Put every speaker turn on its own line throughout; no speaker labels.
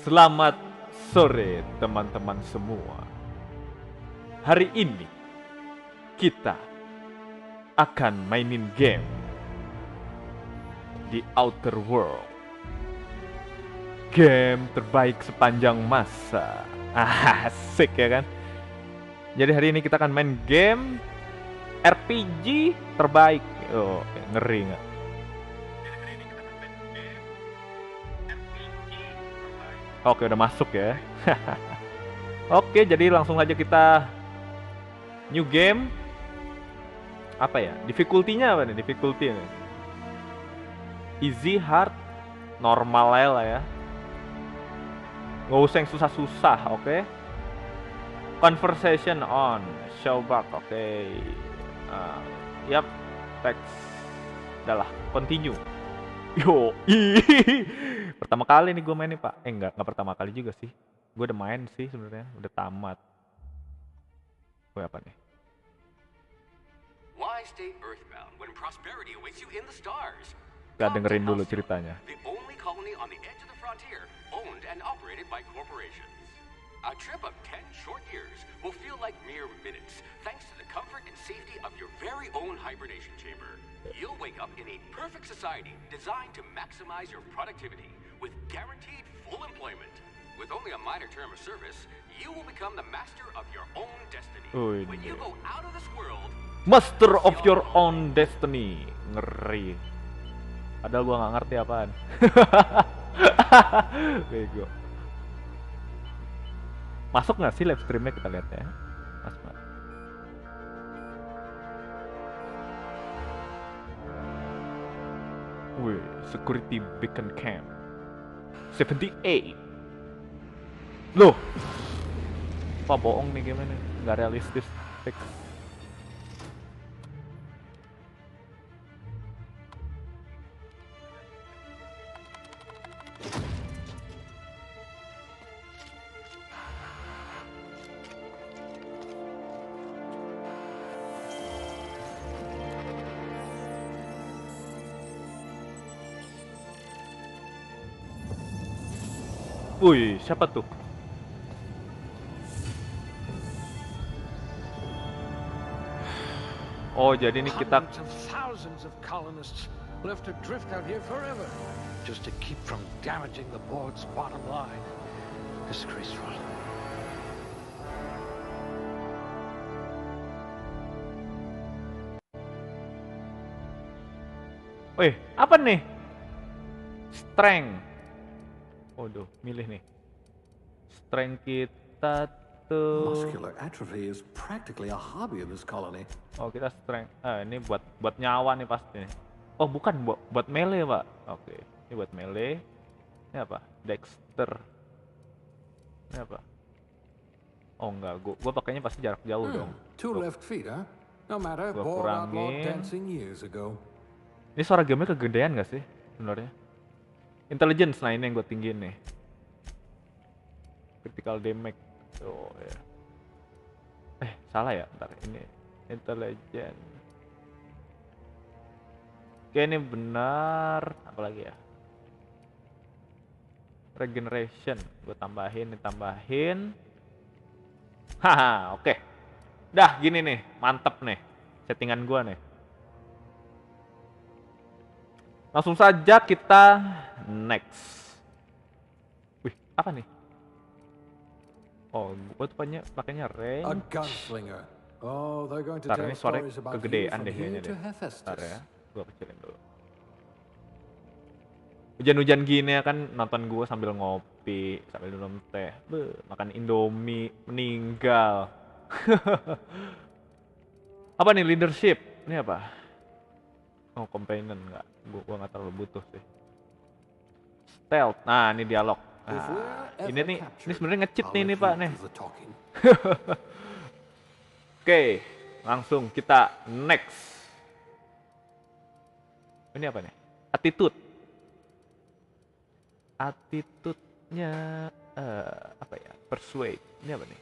Selamat sore teman-teman semua. Hari ini kita akan mainin game di Outer World. Game terbaik sepanjang masa. Asik ya kan? Jadi hari ini kita akan main game RPG terbaik. Oh, ngeri nggak? Oke, udah masuk ya. Oke, jadi langsung aja kita new game. Apa ya? Difficulty-nya apa nih? Difficulty-nya. Easy, hard, normal lah ya. Nggak usah yang susah-susah, oke? Conversation on, show back, oke. Yap, text. Udah lah, continue. Yo, pertama kali nih gue main nih pak. Enggak pertama kali juga sih. Gue udah main sih sebenarnya, udah tamat. Gue apa nih?
Why stay earthbound when prosperity awaits you in the stars?
Gak dengerin dulu ceritanya.
The only colony on the edge of the frontier, owned and operated by corporations. A trip of 10 short years will feel like mere minutes, thanks to the comfort and safety of your very own hibernation chamber. You'll wake up in a perfect society designed to maximize your productivity with guaranteed full employment. With only a minor term of service, you will become the master of your own destiny. When you go out of this world,
master of your own destiny. Ngeri. Padahal gua nggak ngerti apaan. Bego. Masuk nggak sih live streamnya, kita lihat ya. Masuk nggak? Wih, security beacon camp 78. Loh, apa bohong nih gimana? Nggak realistis. Fix. Wih, siapa tuh? Oh, jadi ini kita
thousands of colonists left adrift out here forever just to keep from damaging the board's bottom line. Disgraceful.
Wih, apa nih? Strength. Waduh, milih nih. Strength kita tuh.
Muscular atrophy is practically a hobby in this colony.
Oh, kita strength. Ini buat nyawa nih pasti. Oh, bukan buat melee, Pak. Oke. Ini buat melee. Ini apa? Dexter. Ini apa? Oh, enggak. Gua pakainya pasti jarak jauh dong.
Two left feet, huh? No matter,
Gua
bored outlaw
kurangin.
dancing years ago.
Ini suara gamenya kegedean gak sih sebenarnya? Intelligence, nah ini yang gue tinggiin nih. Critical damage. Oh ya. Salah ya? Ntar ini intelligence. Oke, ini benar. Apalagi ya? Regeneration. Gue tambahin. Haha, oke. Dah gini nih, mantep nih. Settingan gue nih. Langsung saja kita next. Wih, apa nih? Oh, gue tuh pakainya range.
A gunslinger. Oh, they're going to
Ntar
tell
ini suara
stories about you
kegedean
from
deh kayaknya
here
deh.
to Hephaestus.
Ntar ya, gue kecilin dulu. Hujan-hujan gini ya kan nonton gue sambil ngopi, sambil minum teh, makan Indomie, meninggal. Apa nih leadership? Ini apa? Oh, companion enggak. Gua nggak terlalu butuh sih. Stealth. Nah, ini dialog. Nah, ini sebenarnya nge-cheat nih Pak nih. Oke, langsung kita next. Ini apa nih? Attitude-nya apa ya? Persuade. Ini apa nih?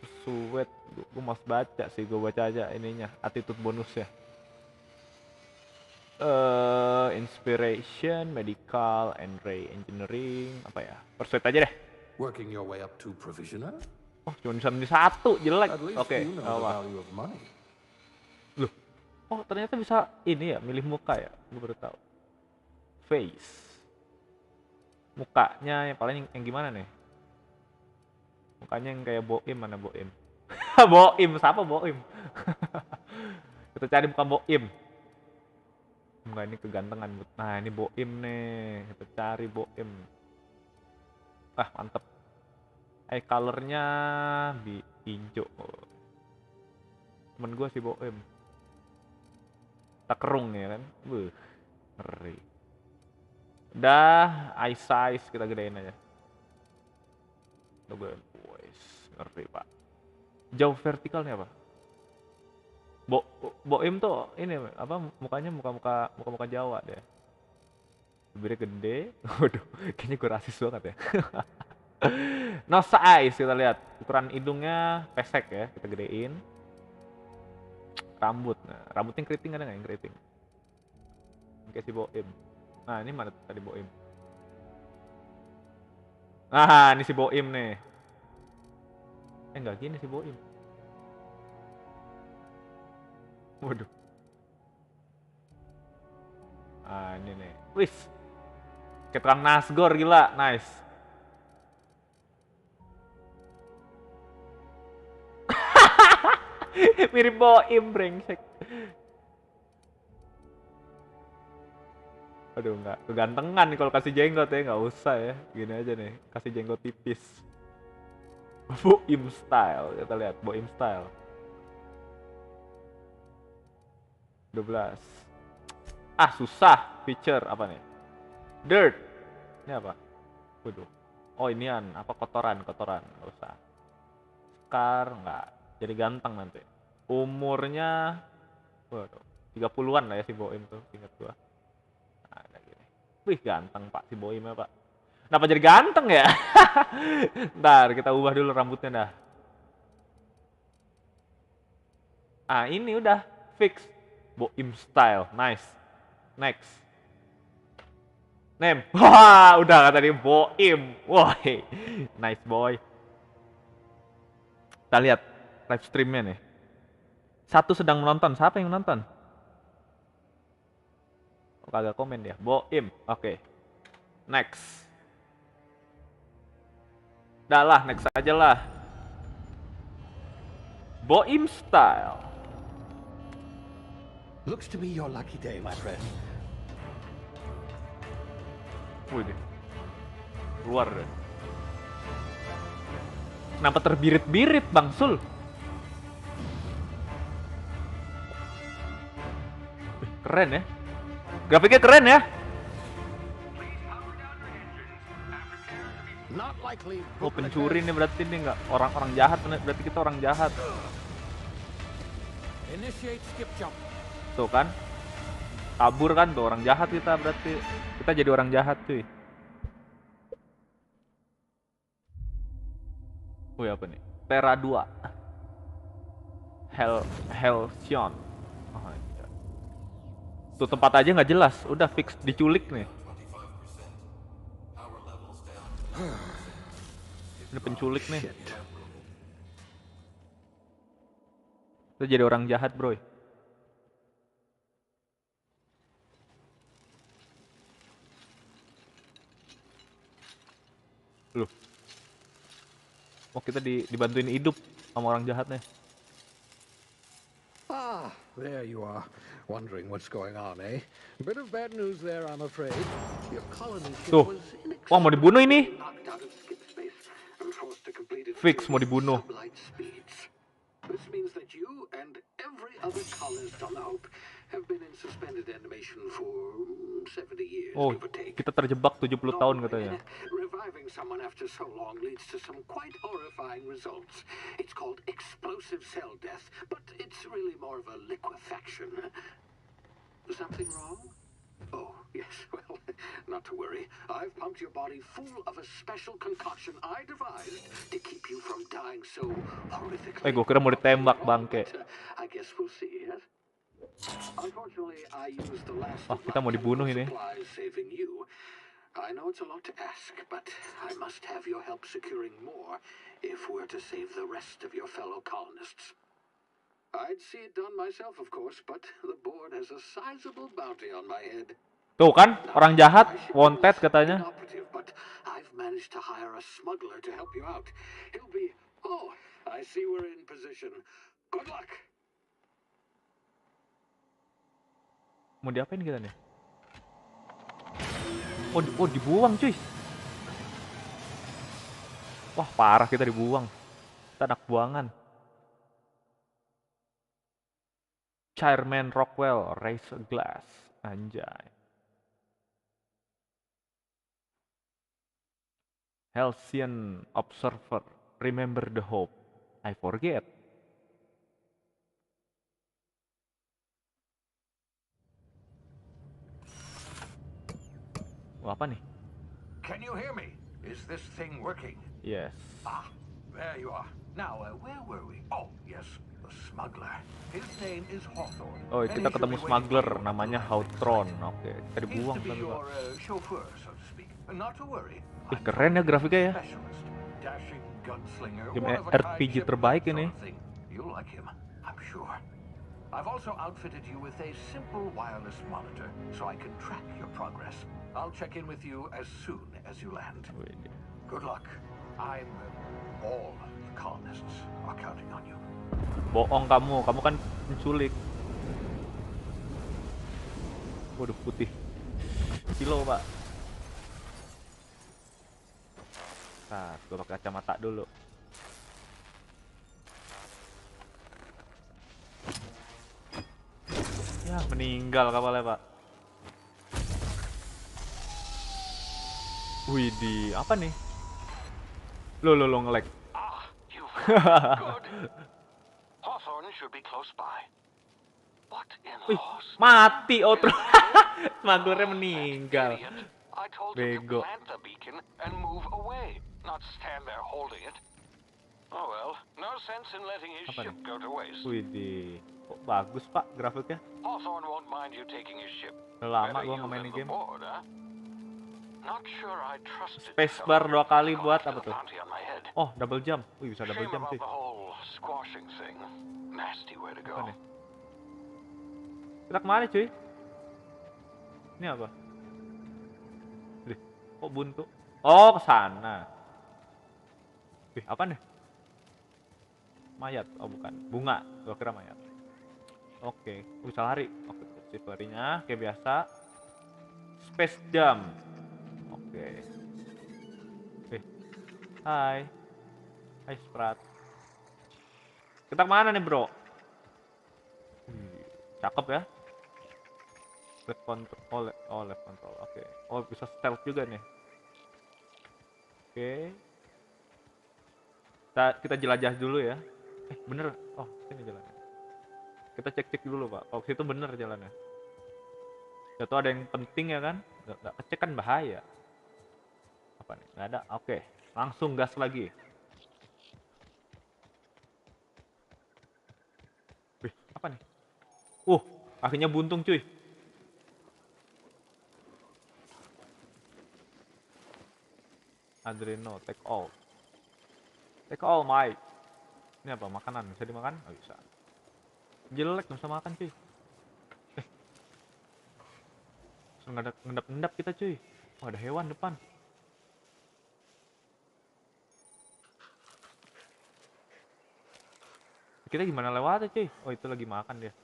Persuade. Gue mau baca sih, gue baca aja ininya. Attitude bonus ya. Operation, Medical, and Ray Engineering. Apa ya? Persuade aja deh.
Working your way up to provisioner?
Oh, cuma bisa milih satu, jelek.
At least
Oke,
you know the value of money.
Loh, oh ternyata bisa ini ya, milih muka ya. Gue baru tahu. Face. Mukanya yang paling yang gimana nih? Mukanya yang kayak Boim, mana Boim? Boim, siapa Boim? Kita cari muka Boim. Enggak, ini kegantengan. Nah, ini Boim nih. Kita cari Boim. Ah, mantep. Eye colornya hijau. Temen gue si Boim. Tak kerung ya kan? Buh, ngeri. Udah, eye size kita gedein aja. Udah, boys, ngeri pak. Jauh vertikal nih apa? Boim tuh ini apa mukanya muka Jawa deh. Bibirnya gede. Waduh, kayaknya gue rasis banget ya. Nose size kita lihat. Ukuran hidungnya pesek ya, kita gedein. Rambut. Nah, rambutnya keriting ada nggak yang keriting? Kayak si Boim. Nah, ini mana tadi Boim? Nah, ini si Boim nih. Enggak gini si Boim. Waduh. Ah, ini nih. Wis. Kayak tukang nasgor gila, nice. Mirip Boim, brengsek. Aduh, enggak kegantengan nih kalau kasih jenggot ya, nggak usah ya. Gini aja nih, kasih jenggot tipis. Boim style, kita lihat Boim style. 12. Ah, susah. Feature apa nih? Dirt. Ini apa? Waduh. Oh, inian apa kotoran, nggak usah. Scar enggak. Jadi ganteng nanti. Umurnya waduh, 30-an lah ya si Boim tuh, ingat gua. Nah, ada gini. Wih, ganteng Pak si Boim ya, Pak. Kenapa jadi ganteng ya? Ntar kita ubah dulu rambutnya dah. Ah, ini udah fix. Boim style, nice. Next. Name. Wah, udah kata dia Boim. Wah, nice boy. Kita lihat live streamnya nih. Satu sedang menonton. Siapa yang menonton? Oh, kagak komen dia. Boim. Oke. Next. Dah lah, next aja lah. Boim style.
Looks to be your lucky day, my friend.
Wih deh. Keluar deh. Kenapa terbirit-birit Bang Sul? Wih, keren ya. Grafiknya keren ya. Oh, pencuri nih berarti nih nggak orang-orang jahat, berarti kita orang jahat. Tuh kan, kabur kan tuh orang jahat kita, berarti kita jadi orang jahat cuy. Wih, apa nih? Tera 2 Halcyon. Oh, iya. Tuh tempat aja nggak jelas, udah fix diculik nih. Ini penculik nih. Kita jadi orang jahat bro. Loh. Oh, kita dibantuin hidup sama orang jahatnya.
Ah, there you are. Wondering what's going on, eh? A bit of bad news there, I'm afraid. Your colony ship
Tuh.
was
Wah, mau dibunuh ini.
knocked out of skip space and forced to complete its
Fix mau dibunuh.
sublight speeds. This means that you and every other colonist on the Hope have been in suspended animation for 70 years,
Oh,
give or take.
kita terjebak 70 tahun katanya.
Reviving someone after so long leads to some quite horrifying results. It's called explosive cell death, but it's really more of a liquefaction. Something wrong? Oh, yes, well, not to worry. I've pumped your body full of a special concoction I devised to keep you from dying so horrifically.
Gue kira mau ditembak bangke.
I guess we'll see, yes? Unfortunately, I used the last
Wah,
of
kita
my
mau dibunuh
chemical
ini.
supplies saving you. I know it's a lot to ask, but I must have your help securing more if we're to save the rest of your fellow colonists. I'd see it done myself, of course, but the board has a sizable bounty on my head.
Tuh kan, orang jahat, wanted katanya.
Inoperative, but I've managed to hire a smuggler to help you out. He'll be... Oh, I see we're in position. Good luck.
Mau diapain kita nih? Oh, dibuang cuy. Wah, parah kita dibuang. Kita anak buangan. Chairman Rockwell, raise a glass. Anjay. Halcyon Observer, remember the hope. I forget. Wah, apa nih?
Can you hear me? Is this thing working?
Yes.
Ah, there you are. Now, where were we? Oh, yes, the smuggler. His name is Hawthorne.
Oh, kita ketemu smuggler namanya Hawthorne. Oke, kita dibuang
He's to be
tapi Pak.
your chauffeur, so to speak. Not to worry.
Ih, keren ya grafiknya ya.
Specialist, dashing gunslinger,
Game
one of a kind
RPG
ship,
terbaik
that
ini.
sort of thing. You'll like him, I'm sure. I've also outfitted you with a simple wireless monitor so I can track your progress. I'll check in with you as soon as you land. Good luck. All the colonists are counting on you.
Bohong kamu kan penculik. Waduh, putih. Kilo, Pak. Nah, gue pakai kacamata dulu. Ya, meninggal kapalnya, Pak. Widih, apa nih? Lo nge-lag.
Ah, you've good. Hawthorne should be close by. What in
Wih,
Hawthorne?
mati Outro. Smugglernya meninggal.
Idiot. I told him to
Bego.
plant the beacon and move away, not stand there holding it. Oh well, no sense in letting his
Apa
ship
nih?
go to waste.
Widih, kok bagus Pak grafiknya?
Hawthorne won't mind you taking his ship.
Udah lama
Better
gua
you
nggak main
than
game.
the board, huh? Not sure I trusted
Spacebar 2 kali buat
Go
apa
after
tuh?
the bounty on my head.
Oh, double jump. Wih, bisa double
Shame
jump
about
sih.
the whole squashing thing. Nasty way to go.
Apa nih? Kita kemana cuy? Ini apa? Wih, kok buntu? Oh, ke sana. Wih, apa nih? Mayat? Oh, bukan. Bunga. Gua kira mayat. Oke, bisa lari. Oke, sip larinya kayak biasa. Space jump. Oke. Hai. Hai, Sprat. Kita kemana nih, bro? Cakep ya. Left control. Oh, left control. Oke. Oh, bisa stealth juga nih. Oke. Kita jelajah dulu ya. Bener. Oh, sini jalannya. Kita cek dulu, Pak. Oh, situ bener jalannya. Gak tau ada yang penting ya kan? Gak kecek kan bahaya. Apa nih? Gak ada. Oke. Langsung gas lagi. Wih, apa nih? Akhirnya buntung cuy. Adreno, take all. Take all, Mike. Ini apa? Makanan? Bisa dimakan? Nggak bisa. Jelek, nggak bisa makan cuy. Ngendap-ngendap kita cuy. Oh, ada hewan depan. Kita gimana lewatnya cuy? Oh, itu lagi makan dia.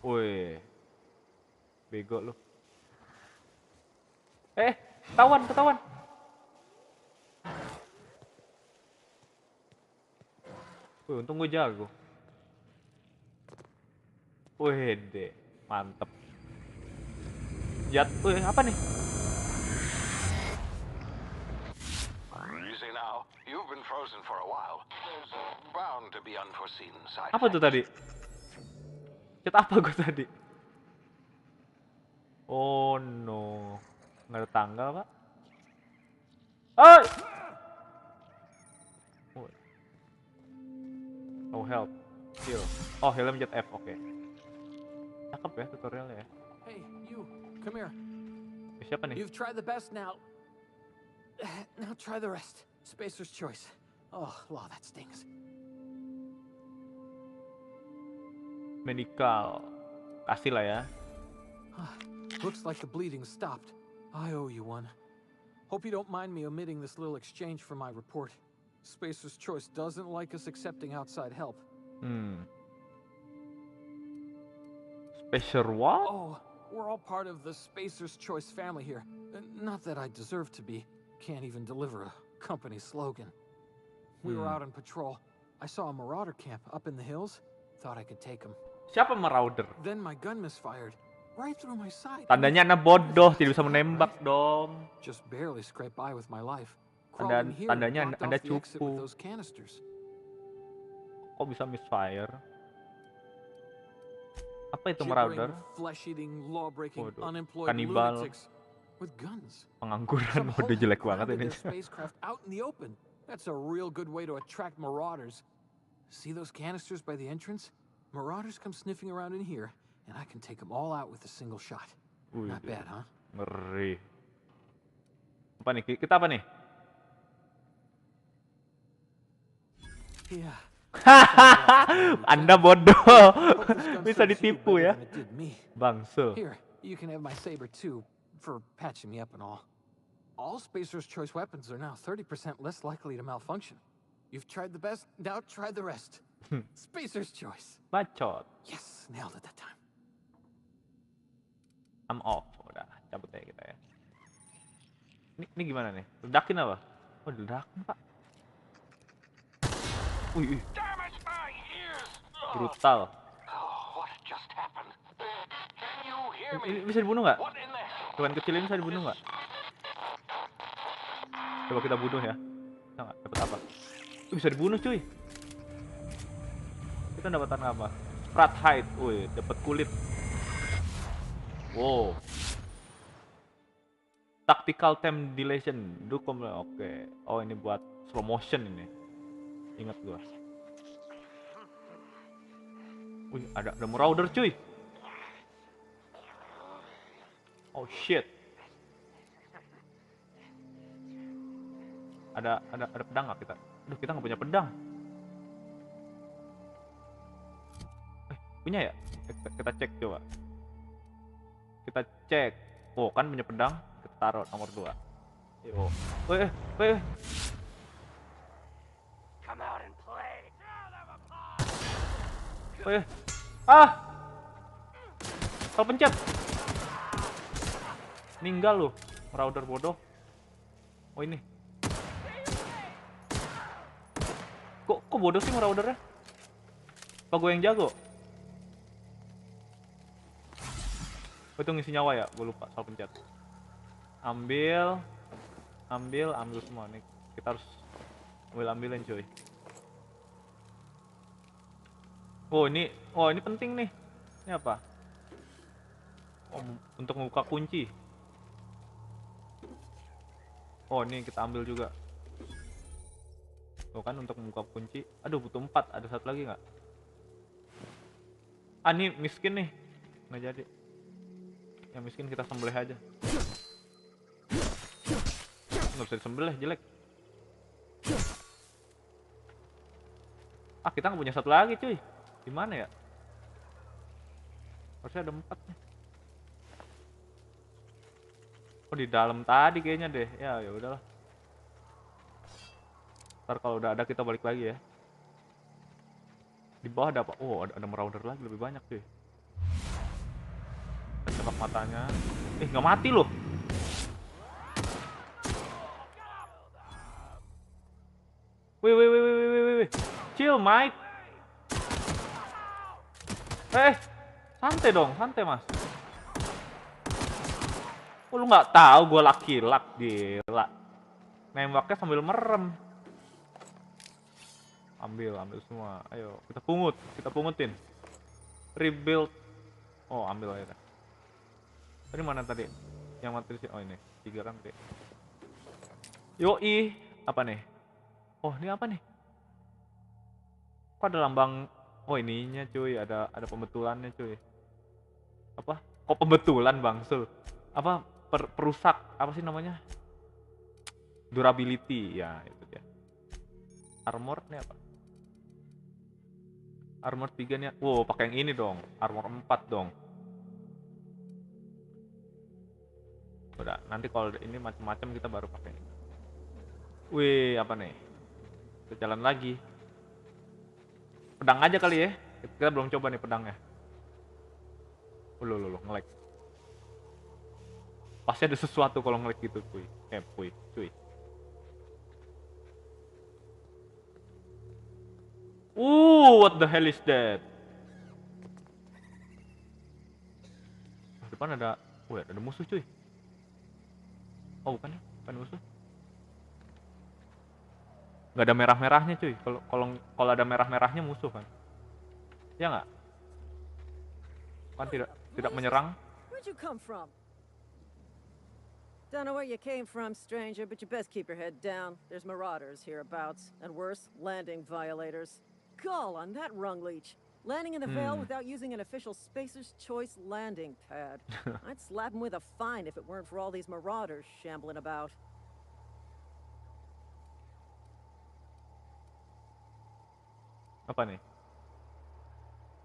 Wih. Bego lu. Ketahuan. Wih, untung gue jago. Wih, deh. Mantep. Wih, apa nih?
Easy now. You've been frozen for a while. There's bound to be unforeseen side
Apa tuh tadi? Chat apa gue tadi? Oh no. Nggak ada tanggal, Pak. Hai! Oh help, heal. Oh healnya mencet F, oke. Cakep ya tutorialnya ya.
Hey, you, come here.
Siapa nih?
You've tried the best now. Now try the rest. Spacer's choice. Oh, law, that stings.
Medical. Kasih lah ya.
Looks like the bleeding stopped. I owe you one. Hope you don't mind me omitting this little exchange from my report. Spacer's choice doesn't like us accepting outside help.
Spacer what?
Oh, we're all part of the Spacer's Choice family here. Not that I deserve to be. Can't even deliver a company slogan. We were out on patrol. I saw a marauder camp up in the hills. Thought I could take him.
Siapa marauder?
Then my gun misfired. Right through my side.
Tandanya Anda bodoh, tidak bisa menembak dong.
Just barely scraped by with my life.
Tandanya Anda cupu.
Those canisters.
Kok bisa misfire? Apa itu marauder?
Flesh-eating, law-breaking, unemployed
kanibal.
lunatics with guns.
Pengangguran, udah jelek banget ini.
Spacecraft out in the open. That's a real good way to attract marauders. See those canisters by the entrance? Marauders come sniffing around in here, and I can take them all out with a single shot. Not bad, huh?
Ngeri. Apa nih? Kita apa nih?
Yeah.
Anda bodoh. Bisa ditipu ya. Bangsul.
Here, you can have my saber too, for patching me up and all. All Spacer's Choice weapons are now 30% less likely to malfunction. You've tried the best, now try the rest. Spacer's Choice.
Bacot.
Yes, nailed it that time.
I'm off. Udah, cabut aja kita ya. Ini gimana nih? Ledakin apa? Oh, ledakin, Pak. Wih. Brutal. Ini bisa dibunuh nggak? Hewan kecil ini bisa dibunuh nggak? Coba kita bunuh ya. Bisa nggak? Dapat apa? Bisa dibunuh cuy. Kita dapatan apa? Sprat hide. Wih, dapat kulit. Wow. Tactical time dilation. Oke. Oh, ini buat slow motion ini. Ingat gua. Wih, ada marauder cuy. Oh shit. Ada pedang nggak kita? Aduh, kita nggak punya pedang. Punya ya? Kita cek coba. Kita cek. Oh, kan punya pedang. Kita taruh nomor 2. Yo. Weh.
Come out and play.
Weh. Ah! Salah pencet. Ninggal lu, marauder bodoh. Oh ini. Kok bodoh sih maraudernya? Apa gue yang jago? Oh, itu ngisi nyawa ya? Gue lupa, salah pencet. Ambil semua nih. Kita harus ambilin cuy. Oh ini penting nih. Ini apa? Oh, untuk membuka kunci. Oh ini kita ambil juga. Tuh kan untuk membuka kunci. Aduh butuh 4. Ada satu lagi nggak? Ah ini miskin nih. Nggak jadi. Yang miskin kita sembelih aja. Nggak bisa disembelih, jelek. Ah kita nggak punya satu lagi cuy. Gimana ya? Harusnya ada 4 nih. Oh di dalam tadi kayaknya deh. Ya udahlah. Ntar kalau udah ada kita balik lagi ya. Di bawah ada apa? Oh ada marauder lagi lebih banyak cuy. Kita tebak matanya. Nggak mati loh. Wih. Chill mate. Santai dong, santai mas. Oh, lu nggak tahu gue laki-lak, gila. Nembaknya sambil merem. Ambil semua. Ayo, kita pungutin. Rebuild. Oh, ambil aja. Tadi mana tadi? Yang mati sih. Oh ini, 3 kan tadi. Yoi, apa nih? Oh, ini apa nih? Kok ada lambang, oh ininya cuy, ada pembetulannya cuy. Apa? Kok pembetulan Bang Sul? Apa perusak apa sih namanya? Durability ya itu dia. Armor nih apa? Armor 3 nih. Wow, pakai yang ini dong. Armor 4 dong. Udah, nanti kalau ini macam-macam kita baru pakai ini. Wih, apa nih? Kita jalan lagi. Pedang aja kali ya. Kita belum coba nih pedangnya. Loh, nge-lag. Pasti ada sesuatu kalau nge-lag gitu, cuy. Cuy. What the hell is that? Depan ada, ada musuh cuy. Oh bukan ya, bukan musuh. Nggak ada merah-merahnya cuy. Kalau ada merah-merahnya musuh kan? Ya nggak? Kan tidak menyerang.
Where'd you come from? Don't know where you came from, stranger, but you best keep your head down. There's marauders hereabouts, and worse, landing violators. Gall on that rung leech. Landing in the Vale without using an official Spacer's Choice landing pad. I'd slap him with a fine if it weren't for all these marauders shambling about.
Apa nih?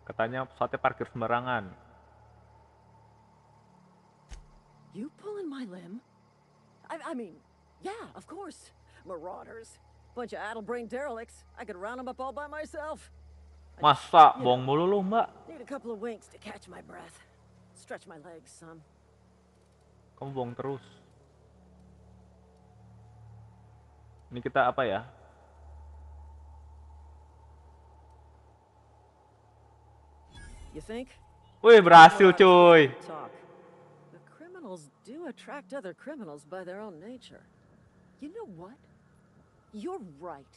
Katanya pesawatnya parkir sembarangan.
You pulling my limb? I mean, yeah, of course. Marauders. Bunch of addle-brained derelicts. I could round them up all by myself.
Masa bohong mulu lu, Mbak?
Need a couple of winks to catch my breath. Stretch my legs, son.
Kamu bohong terus. Ini kita apa ya?
You think?
Wih, berhasil cuy.
The criminals do attract other criminals by their own nature. You know what? You're right.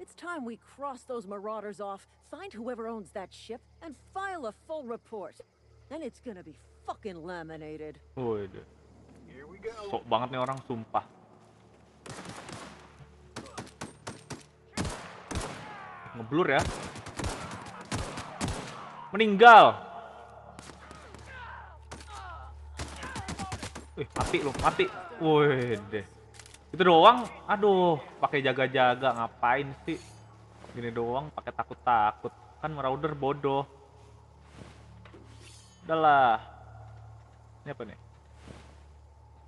It's time we cross those marauders off, find whoever owns that ship, and file a full report. Then it's gonna be fucking laminated.
Waduh. Sok banget nih orang, sumpah. Ngeblur ya. Meninggal. Mati lu, mati. Wih deh. Itu doang, aduh, pakai jaga-jaga ngapain sih? Gini doang, pakai takut-takut. Kan marauder bodoh. Udahlah. Ini apa nih?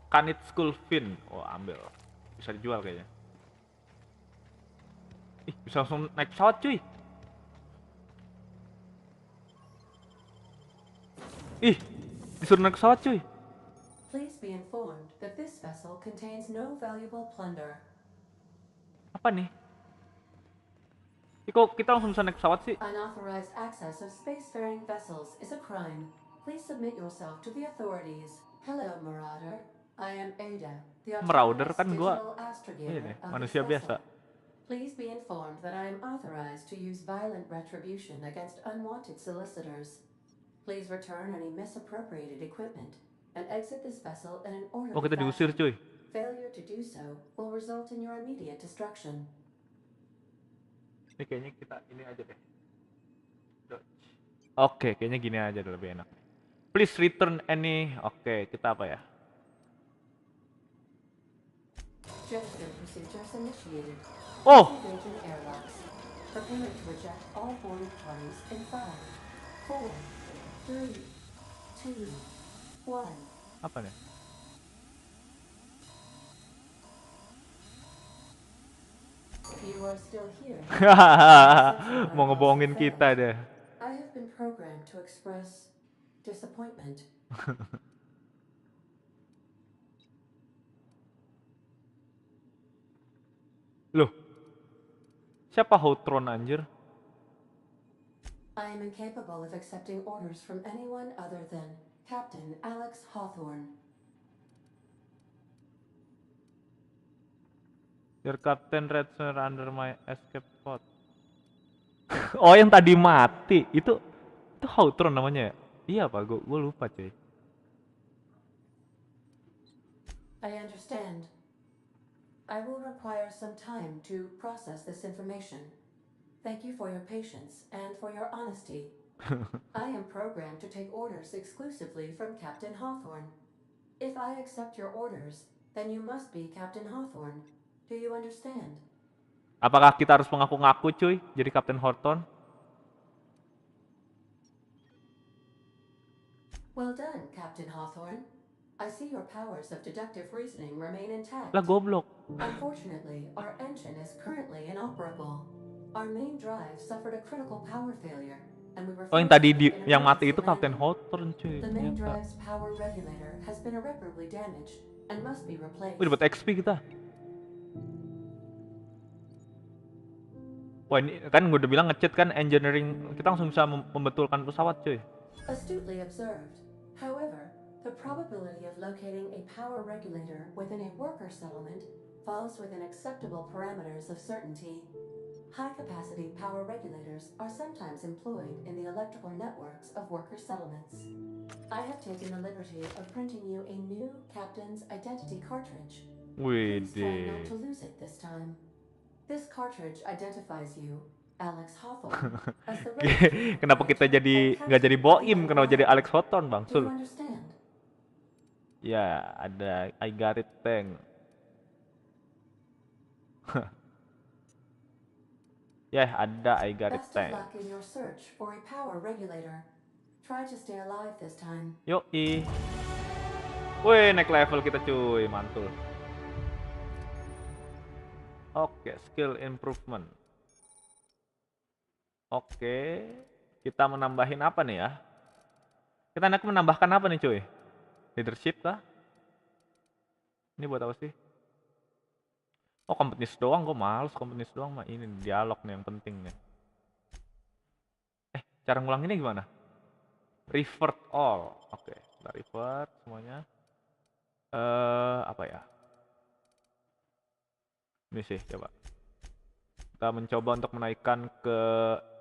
Kanit School Fin. Oh, ambil. Bisa dijual kayaknya. Ih, bisa langsung naik pesawat cuy. Ih, disuruh naik pesawat cuy.
Please be informed that this vessel contains no valuable plunder.
Apa nih? Kok kita langsung bisa naik pesawat sih?
Unauthorized access of spacefaring vessels is a crime. Please submit yourself to the authorities. Hello, Marauder. I am Ada, the
Marauder kan gua
digital astrogator of
manusia
this
biasa.
vessel. Please be informed that I am authorized to use violent retribution against unwanted solicitors. Please return any misappropriated equipment and exit this vessel in an orderly
Oh, kita diusir cuy.
Failure to do so will result in your immediate destruction.
Ini kayaknya kita ini aja deh. Oke, kayaknya gini aja deh, lebih enak. Please return any. Oke, kita apa ya?
Gesture procedures initiated.
Oh!
Engaging airlocks. Prepare to reject all boarding parties in 5, 4, 3, 2, 1.
Apa nih?
You are still here.
Mau ngebohongin kita deh.
I have been programmed to express disappointment.
Loh. Siapa Houtron anjir?
I am incapable of accepting orders from anyone other than Captain Alex Hawthorne.
Your Captain Red Sir under my escape pod. Oh, yang tadi mati. Itu Houtron namanya ya? Iya apa? Gue lupa cuy.
I understand. I will require some time to process this information. Thank you for your patience and for your honesty. I am programmed to take orders exclusively from Captain Hawthorne. If I accept your orders, then you must be Captain Hawthorne. Do you understand?
Apakah kita harus mengaku-ngaku cuy jadi Kapten Horton?
Well done, Captain Hawthorne. I see your powers of deductive reasoning remain intact.
Lah goblok.
Unfortunately, our engine is currently inoperable. Our main drive suffered a critical power failure, and we were
Oh yang
forced
tadi
to make an
yang mati
emergency
itu Kapten
landing.
Horton cuy.
The main
Ternyata.
drive's power regulator has been irreparably damaged and must be replaced.
Wih dapat XP kita. Wah ini kan gue udah bilang nge-cheat kan engineering, kita langsung bisa membetulkan pesawat cuy.
Astutely observed. However, the probability of locating a power regulator within a worker settlement falls within acceptable parameters of certainty. High-capacity power regulators are sometimes employed in the electrical networks of worker settlements. I have taken the liberty of printing you a new captain's identity cartridge. Please try not to lose it this time. This cartridge identifies you, Alex Hawthorne, as the
Kenapa kita jadi nggak jadi Boim, kenapa jadi Alex Hawthorne bang?
Do you understand?
Ya ada I got it tank. Ya ada I got it
Best of
tank.
luck in your search for a power regulator. Try to stay alive this time.
Yoi. Wih naik level kita cuy, mantul. Oke, skill improvement. Oke, kita menambahin apa nih ya? Kita nak menambahkan apa nih cuy? Leadership kah? Ini buat apa sih? Oh competence doang, gue males competence doang mah. Ini dialog nih yang penting nih. Cara ngulanginnya gimana? Revert all. Oke, kita revert semuanya. Apa ya? Ini sih coba. Kita mencoba untuk menaikkan ke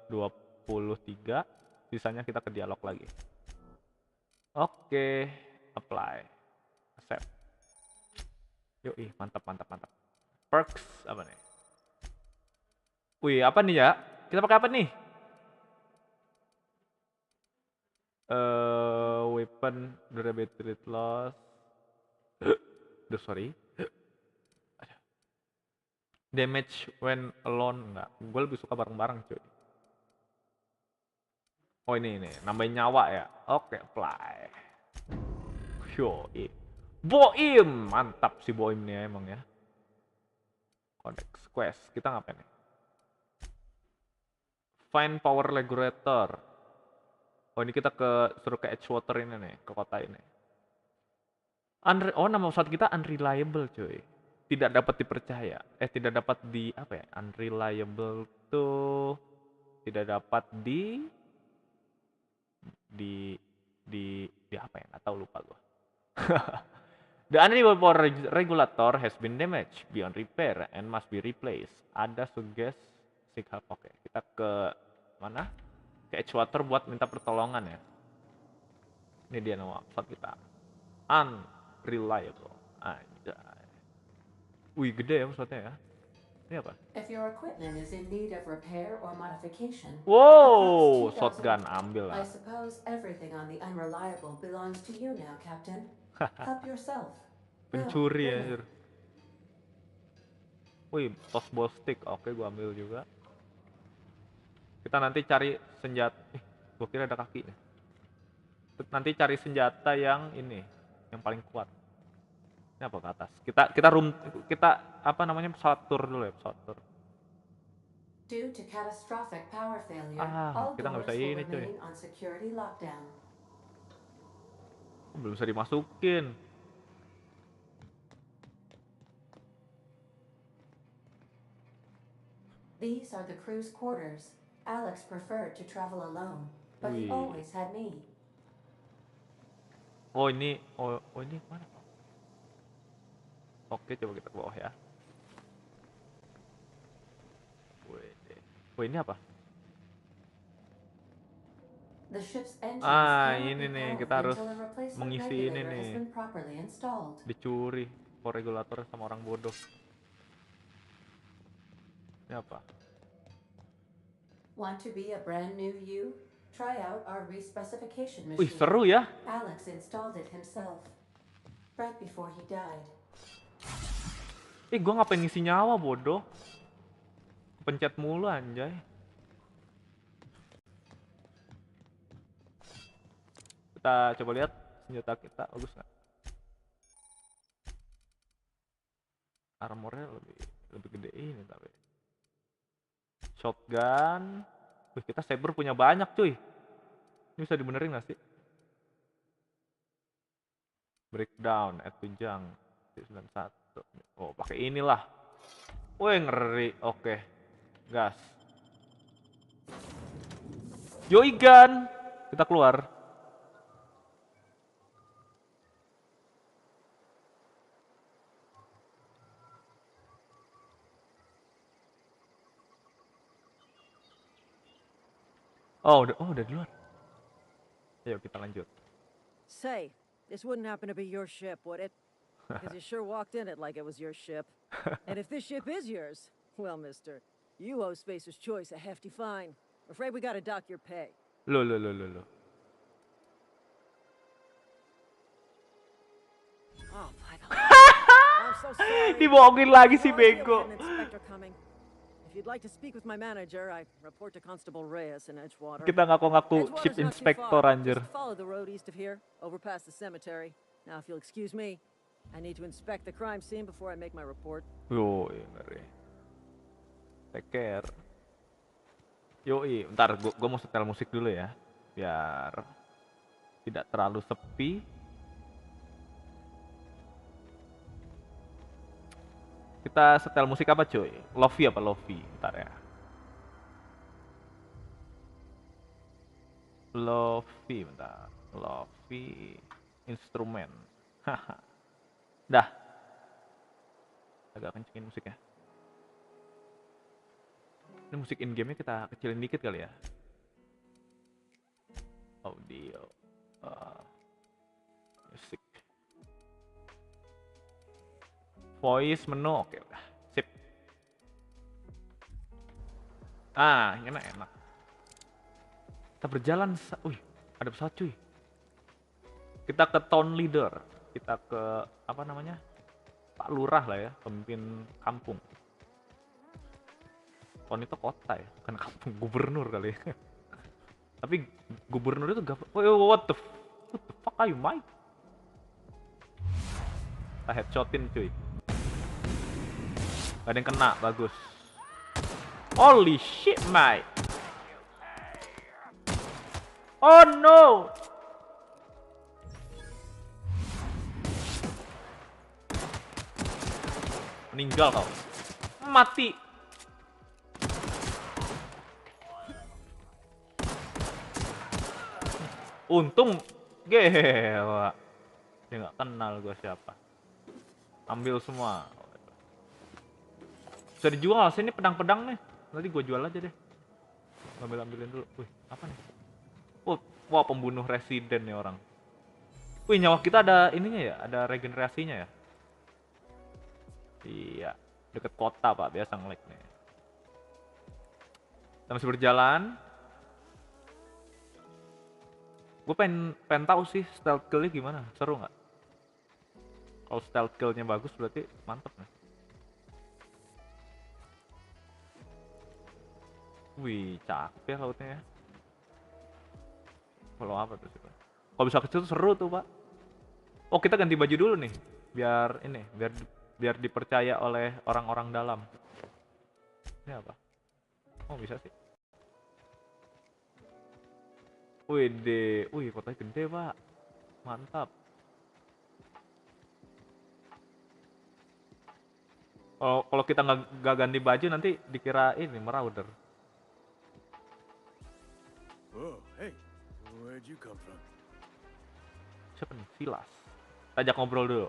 23. Sisanya kita ke dialog lagi. Oke, apply. Accept. Yoi, mantap mantap mantap. Perks apa nih? Wih, apa nih ya? Kita pakai apa nih? Weapon durability loss. Sorry. Damage when alone enggak. Gue lebih suka bareng-bareng cuy. Oh ini nambahin nyawa ya. Oke, apply. Yoi. Boim, mantap si Boim nih emang ya. Codex quest, kita ngapain nih? Find power regulator. Oh ini kita suruh ke Edgewater ini nih, ke kota ini. Oh nama pesawat kita unreliable cuy. Tidak dapat dipercaya. Tidak dapat apa ya? Unreliable tuh tidak dapat di apa ya? Nggak tahu, lupa gua. The unreliable power regulator has been damaged beyond repair and must be replaced. Ada suggest seek help. Oke, kita ke mana? Ke Edgewater buat minta pertolongan ya. Ini dia nama pesawat kita. Unreliable. Anjay. Wih, gede ya pesawatnya ya. Ini apa?
If your equipment is in need of repair or modification,
wow, shotgun ambil lah.
I suppose everything on the unreliable belongs to you now, Captain. Help yourself.
Pencuri ya. Wih, toss ball stick. Oke, gua ambil juga. Kita nanti cari senjata. Gua kira ada kaki nih. Nanti cari senjata yang ini, yang paling kuat. Ini apa ke atas? Kita apa namanya, pesawat tour dulu ya, pesawat tour.
Due to catastrophic power failure, all
kita nggak bisa
doors will
ini cuy.
remain on security lockdown.
Belum bisa dimasukin.
These are the crew's quarters. Alex preferred to travel alone, but he always had me.
Oh ini mana? Oke, coba kita ke bawah ya. Wih, ini apa?
The ship's engines
ini nih, kita harus mengisi ini nih. Dicuri power regulator sama orang bodoh. Ini apa?
Want to be a brand new you? Try out our respecification
Wih,
machine.
seru ya.
Alex installed it himself right before he died.
Gua ngapain ngisi nyawa, bodoh. Pencet mulu anjay. Kita coba lihat senjata kita bagus nggak? Armornya lebih gede ini tapi. Shotgun. Wih, kita saber punya banyak cuy. Ini bisa dibenerin nggak sih? Breakdown, add to junk 91. Oh, pakai inilah. Wih, ngeri. Oke. Gas. Yoi gun. Kita keluar. Oh, udah di luar. Ayo kita lanjut.
Say, this wouldn't happen to be your ship, would it? Because you sure walked in it like it was your ship. And if this ship is yours, well, mister, you owe Spacer's Choice a hefty fine. Afraid we gotta dock your pay.
Loh.
Oh, by the way, I'm so sorry.
Dibohongin lagi si
Oh, I
bego.
had an inspector coming. If you'd like to speak with my manager, I report to Constable Reyes in Edgewater.
Kita ngaku-ngaku
Edgewater's
ship
not too
inspector
far.
anjir.
Just follow the road east of here, over past the cemetery. Now, if you'll excuse me, I need to inspect the crime scene before I make my report.
Yoi, ngeri. Take care. Yoi, ntar gua mau setel musik dulu ya. Biar tidak terlalu sepi. Kita setel musik apa cuy? Lofi apa Lofi? Ntar ya. Lofi, bentar. Lofi instrumen. Haha. Dah. Agak kencengin musiknya. Ini musik in game-nya kita kecilin dikit kali ya. Audio. Musik. Voice menu, oke udah. Sip. Ini enak. Kita berjalan, wih, ada pesawat cuy. Kita ke town leader. Kita ke, apa namanya? Pak Lurah lah ya, pemimpin kampung. Town itu kota ya, bukan kampung, gubernur kali ya. Tapi gubernur itu what the fuck are you, Mike? Kita headshotin cuy. Gak ada yang kena, bagus. Holy shit, mate. Oh no. Meninggal kau. Mati. Untung gila. Dia nggak kenal gue siapa. Ambil semua. Bisa dijual sih ini pedang-pedang nih. Nanti gue jual aja deh. Ambilin dulu. Wih, apa nih? Oh, wah pembunuh residen nih orang. Wih, nyawa kita ada ininya ya, ada regenerasinya ya. Iya, deket kota pak, biasa nge-lag nih. Kita masih berjalan. Gue pengen tahu sih stealth kill-nya gimana, seru nggak? Kalau stealth kill-nya bagus berarti mantep nih. Wih, cakep ya lautnya ya. Kalau apa tuh sih pak? Kalau bisa kecil tuh seru tuh pak. Oh kita ganti baju dulu nih, biar ini, biar dipercaya oleh orang-orang dalam. Ini apa? Oh bisa sih. Wih kotanya gede pak, mantap. Kalau kita nggak ganti baju nanti dikira ini marauder.
Oh, hey, where'd you come from?
Siapa nih? Silas. Ajak ngobrol dulu.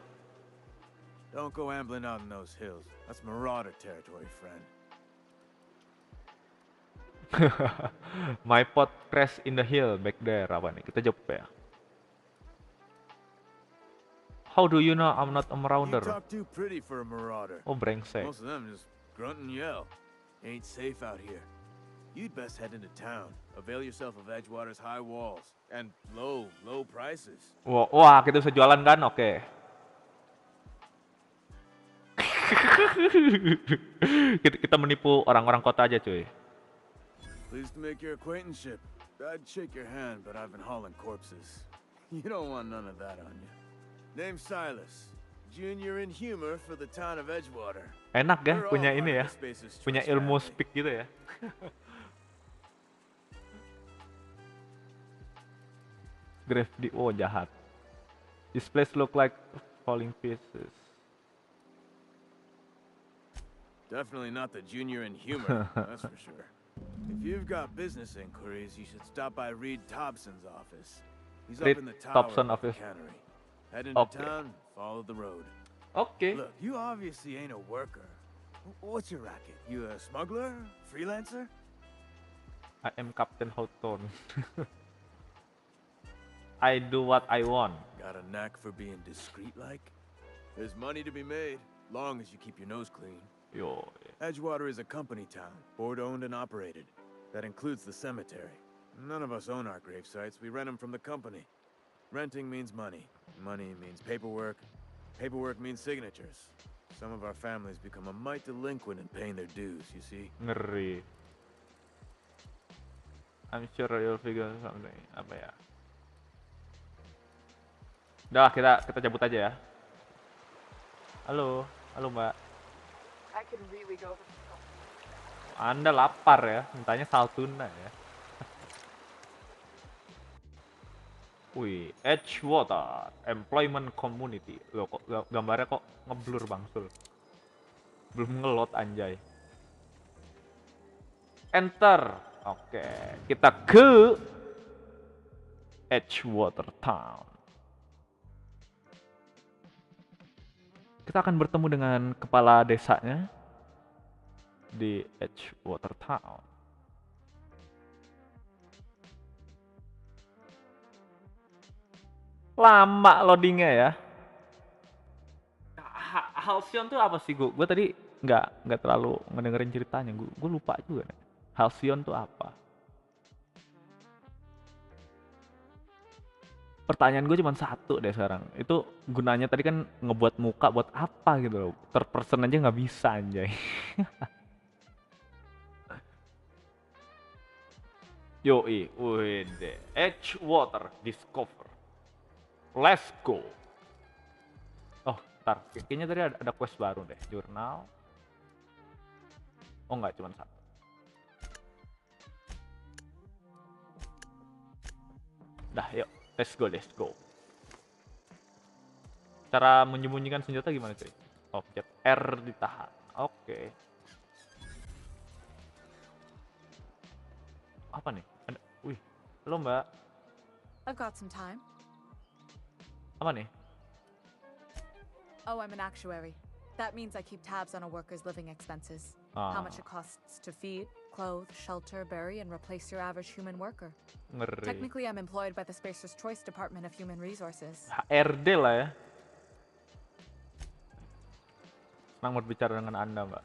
Don't go ambling out in those hills. That's marauder territory, friend.
My pot crash in the hill back there. Apa nih? Kita jawab ya. How do you know I'm not a marauder?
You talk too pretty for a marauder.
Oh brengsek.
Most of them just grunt and yell. Ain't safe out here. You'd best head into town. Avail yourself of Edgewater's high walls and low prices.
Wah, kita bisa jualan kan? Oke. Kita menipu orang-orang kota aja, cuy.
Pleased to make your acquaintanceship. I'd shake your hand, but I've been hauling corpses. You don't want none of that on you. Name's Silas. Junior in humor for the town of Edgewater.
Enak ya
We're all
punya
part
ini
of
ya.
the Spacer's
Punya
Choice
ilmu
family.
speak gitu ya. Grave di jahat. This place look like falling pieces.
Definitely not the junior in humor, that's for sure. If you've got business inquiries, you should stop by Reed Thompson's office. He's
Reed
up in the tower
Thompson
of the
office.
cannery. Head into
Okay.
town, follow the road.
Oke.
Look, you obviously ain't a worker. What's your racket? You a smuggler? Freelancer?
I am Captain Hawthorne. I do what I want.
Got a knack for being discreet like? There's money to be made, long as you keep your nose clean.
Yo.
Edgewater is a company town, board-owned and operated. That includes the cemetery. None of us own our grave sites, we rent them from the company. Renting means money. Money means paperwork. Paperwork means signatures. Some of our families become a mite delinquent in paying their dues, you see?
Ngeri. I'm sure you'll figure something. Apa ya? Udah, kita cabut aja ya. Halo, Mbak.
I can really go.
Anda lapar ya, mintanya saltuna ya. Wih, Edgewater Employment Community. Loh, kok gambarnya kok ngeblur bangsul. Belum ngelot anjay. Enter. Oke, kita ke Edgewater Town. Kita akan bertemu dengan kepala desanya di Edgewater Town. Lama loadingnya ya. Halcyon tuh apa sih? Gue tadi nggak terlalu ngedengerin ceritanya. Gue lupa juga. Halcyon tuh apa? Pertanyaan gue cuma satu deh sekarang. Itu gunanya tadi kan ngebuat muka buat apa gitu loh. Third person aja nggak bisa anjay. Yoi, wede. Edgewater Discover. Let's go. Oh, ntar. Kayaknya tadi ada quest baru deh. Jurnal. Oh nggak, cuma satu. Dah, yuk. Let's go. Cara menyembunyikan senjata gimana cuy? Oh, pencet R ditahan. Oke. Apa nih? Ada, wih, halo mbak.
I've got some time.
Apa nih?
Oh, I'm an actuary. That means I keep tabs on a worker's living expenses. How much it costs to feed, clothe, shelter, bury, and replace your average human worker.
Ngeri.
Technically, I'm employed by the Spacer's Choice Department of Human Resources.
HRD lah ya. Senang berbicara dengan Anda, mbak.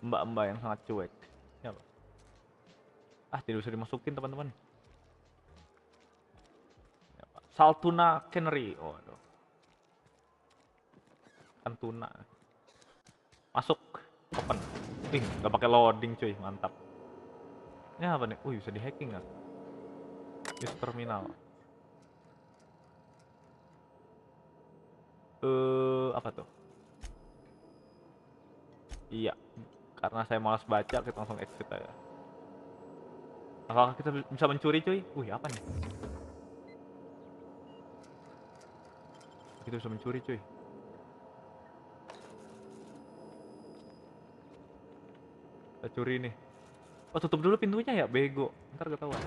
Mbak-mbak yang sangat cuek. Ya, mbak. Ah, tidak bisa dimasukin, teman-teman. Ya, Pak. Saltuna Cannery. Oh, aduh. Kan tuna. Masuk. Open. Ih, nggak pakai loading, cuy. Mantap. Ini apa nih? Wih, bisa di-hacking nggak? Use terminal. Apa tuh? Iya, karena saya malas baca, kita langsung exit aja. Apakah kita bisa mencuri, cuy? Wih, apa nih? Kita bisa mencuri, cuy. Kita curi nih. Oh, tutup dulu pintunya ya, bego. Ntar ketahuan.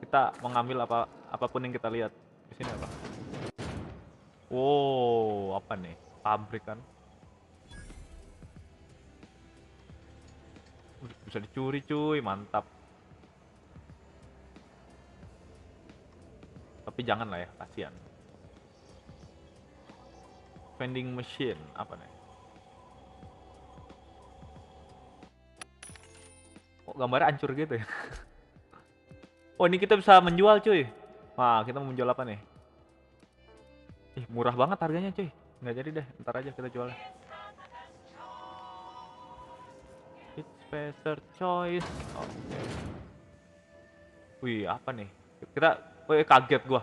Kita mengambil apapun yang kita lihat. Di sini apa? Wow, apa nih? Pabrik kan? Bisa dicuri, cuy. Mantap. Tapi jangan lah ya, kasihan. Vending machine, apa nih? Kok gambarnya hancur gitu ya? Oh, ini kita bisa menjual, cuy. Wah, kita mau menjual apa nih? Ih, murah banget harganya, cuy. Nggak jadi deh, ntar aja kita jual. It's Spacer Choice. Oke. Wih, apa nih? Kaget gua.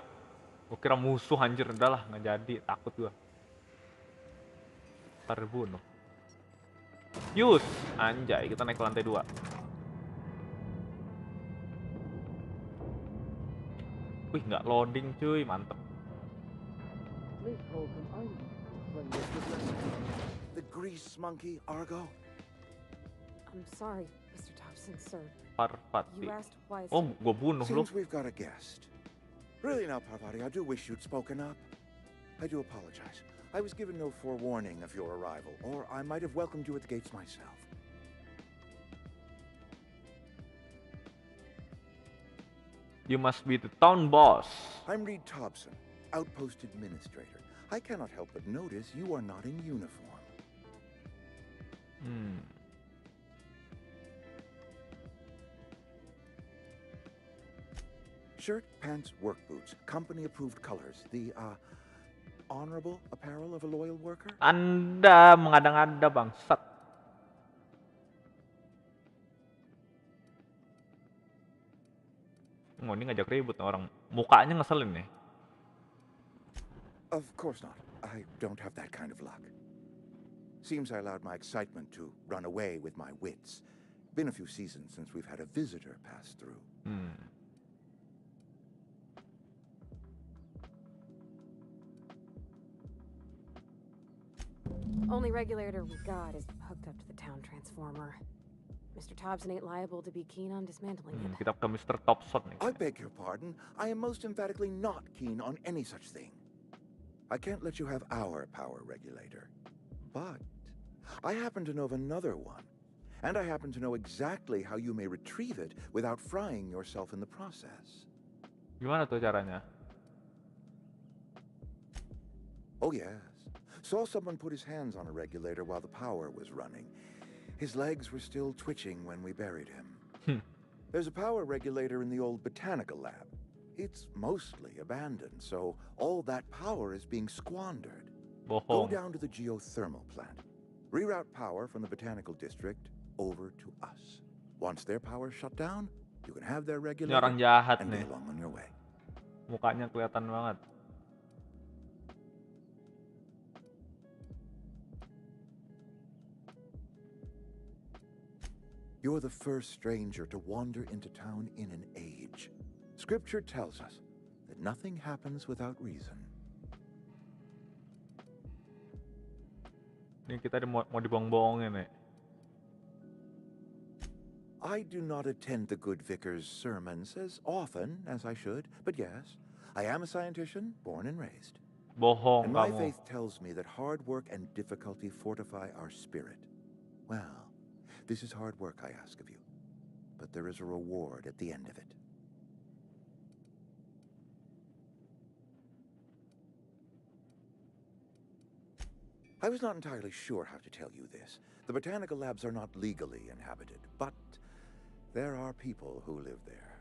Gua kira musuh, anjir. Udah lah, nggak jadi. Takut gua. Ntar dibunuh. Yus, anjay, kita naik ke lantai 2. Wih, nggak loading, cuy. Mantep.
The grease monkey, Argo.
I'm sorry, Mr. Thompson, sir.
Parvati.
You asked why.
Oh, gua bunuh lu.
Seems we've got a guest. Really now, Parvati, I do wish you'd spoken up. I do apologize. I was given no forewarning of your arrival, or I might have welcomed you at the gates myself.
You must be the town boss.
I'm Reed Thompson, outpost administrator. I cannot help but notice you are not in uniform. Shirt, pants, work boots, company-approved colors. The, honorable apparel of a loyal worker?
Anda mengada-ngada, bangsat. Oh, ini ngajak ribut orang. Mukanya ngeselin nih.
Of course not. I don't have that kind of luck. Seems I allowed my excitement to run away with my wits. Been a few seasons since we've had a visitor pass through.
Only regulator we got is hooked up to the town transformer. Mr. Thompson ain't liable to be keen on dismantling it.
Kita ke Mr. Thompson nih.
I beg your pardon. I am most emphatically not keen on any such thing. I can't let you have our power regulator. But I happen to know of another one. And I happen to know exactly how you may retrieve it without frying yourself in the process.
Gimana tuh caranya?
Oh yes. Saw someone put his hands on a regulator while the power was running. His legs were still twitching when we buried him. There's a power regulator in the old botanical lab. It's mostly abandoned, so all that power is being squandered. Go down to the geothermal plant. Reroute power from the botanical district over to us. Once their power shut down, you can have their regulator
orang jahat
and
nih.
be along on your way.
Mukanya kelihatan banget.
You're the first stranger to wander into town in an age. Scripture tells us that nothing happens without reason.
Ini kita mau dibohong-bohongin nih.
I do not attend the good vicar's sermons as often as I should, but yes, I am a scientician, born and raised.
Bohong
and my
kamu.
faith tells me that hard work and difficulty fortify our spirit. Well, this is hard work I ask of you, but there is a reward at the end of it. I was not entirely sure how to tell you this. The botanical labs are not legally inhabited, but there are people who live there.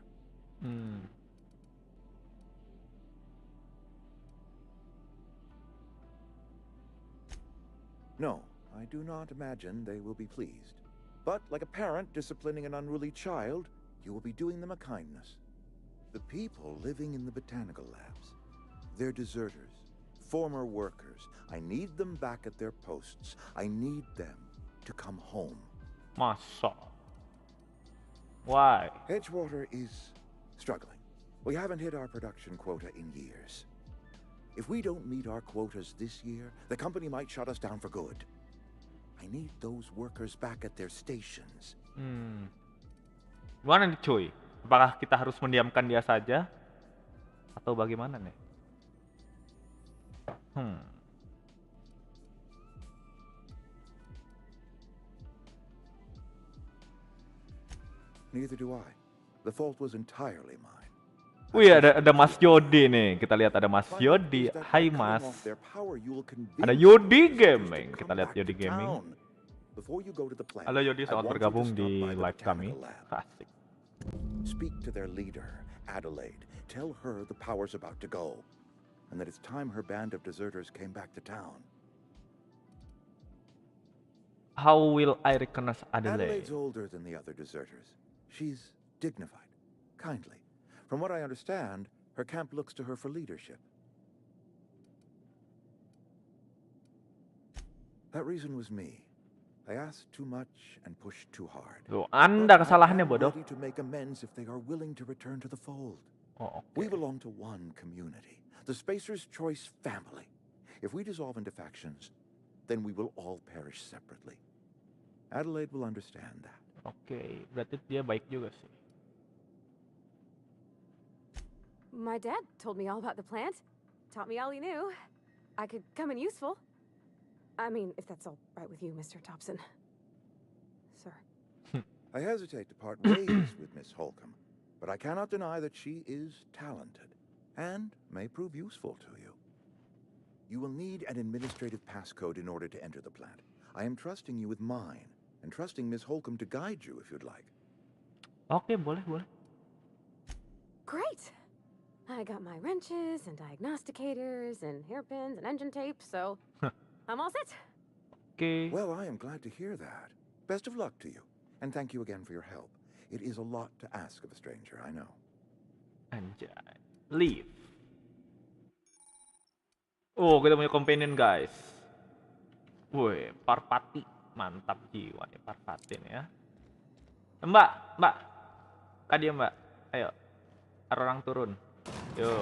No, I do not imagine they will be pleased. But like a parent disciplining an unruly child, you will be doing them a kindness. The people living in the botanical labs, they're deserters, former workers. I need them back at their posts. I need them to come home.
Masa? Why?
Edgewater is struggling. We haven't hit our production quota in years. If we don't meet our quotas this year, the company might shut us down for good. I need those workers back at their stations.
Gimana nih cuy? Apakah kita harus mendiamkan dia saja? Atau bagaimana nih?
Neither do I. The fault was entirely mine.
Wih, ada Mas Yodi nih. Kita lihat ada Mas Yodi. Hai Mas. Ada Yodi Gaming. Kita lihat Yodi Gaming.
Before you go to the planet,
Halo Yodi,
I
selamat
want you to
bergabung
stop
di
by the
live kami.
botanical lab.
Asik.
Speak to their leader, Adelaide. Tell her the power's about to go, and that it's time her band of deserters came back to town.
How will I recognize Adelaide?
Adelaide's older than the other deserters. She's dignified, kindly. From what I understand, her camp looks to her for leadership. That reason was me. I asked too much and pushed too hard.
Loh, Anda kesalahannya
But I am
bodoh.
ready to make amends if they are willing to return to the fold.
Oh,
We
okay.
belong to one community, the Spacer's Choice family. If we dissolve into factions, then we will all perish separately. Adelaide will understand that.
Oke, berarti dia baik juga sih.
My dad told me all about the plant. Taught me all he knew. I could come in useful. I mean, if that's all right with you, Mr. Thompson. Sir.
I hesitate to part ways with Miss Holcomb, but I cannot deny that she is talented and may prove useful to you. You will need an administrative passcode in order to enter the plant. I am trusting you with mine, and trusting Miss Holcomb to guide you if you'd like.
Oke, boleh, boleh.
Great! I got my wrenches and diagnosticators and hairpins and engine tape, so I'm all set.
Oke.
Well, I am glad to hear that. Best of luck to you, and thank you again for your help. It is a lot to ask of a stranger, I know.
Anjay. Leave. Oh, kita punya companion, guys. Woi, Parpati. Mantap jiwa nih Parpati nih ya. Mbak. Kak dia mbak. Ayo. Orang turun. Yo.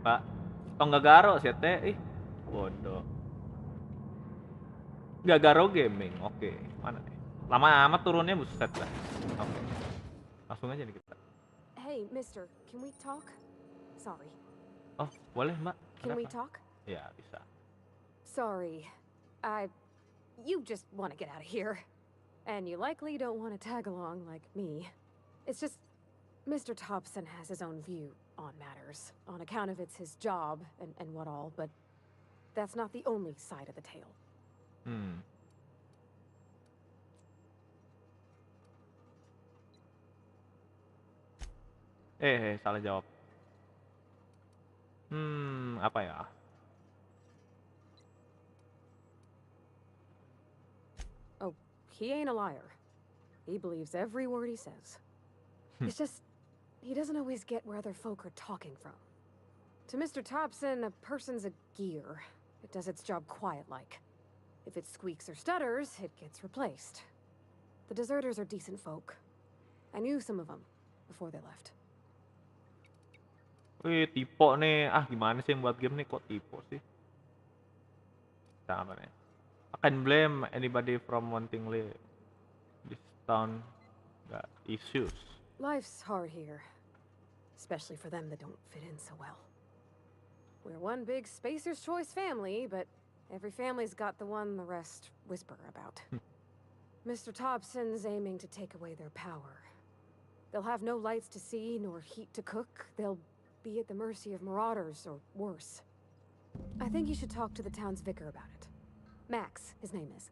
Mbak. Kok nggak garo sih teh? Ih, bodoh. Nggak garo gaming. Oke. Mana nih? Lama amat turunnya, buset lah. Oke. Langsung aja nih kita.
Hey, mister, can we talk? Sorry.
Oh, boleh mbak.
Can we
Kenapa?
talk?
Ya, bisa.
Sorry. You just want to get out of here. And you likely don't want to tag along like me. It's just, Mr. Thompson has his own view on matters, on account of it's his job and what all, but that's not the only side of the tale.
Salah jawab. Apa ya?
Oh, he ain't a liar. He believes every word he says. It's just, he doesn't always get where other folk are talking from. To Mr. Thompson, a person's a gear. It does its job quiet-like. If it squeaks or stutters, it gets replaced. The deserters are decent folk. I knew some of them before they left.
Wih, tipe nih. Ah, gimana sih yang buat game nih kok tipe sih? Apa nih? I can blame anybody from wanting live. This town got issues.
Life's hard here. Especially for them that don't fit in so well. We're one big Spacer's Choice family, but every family's got the one the rest whisper about. Mr. Thompson's aiming to take away their power. They'll have no lights to see, nor heat to cook. They'll be at the mercy of marauders, or worse. I think you should talk to the town's vicar about it. Max, his name is.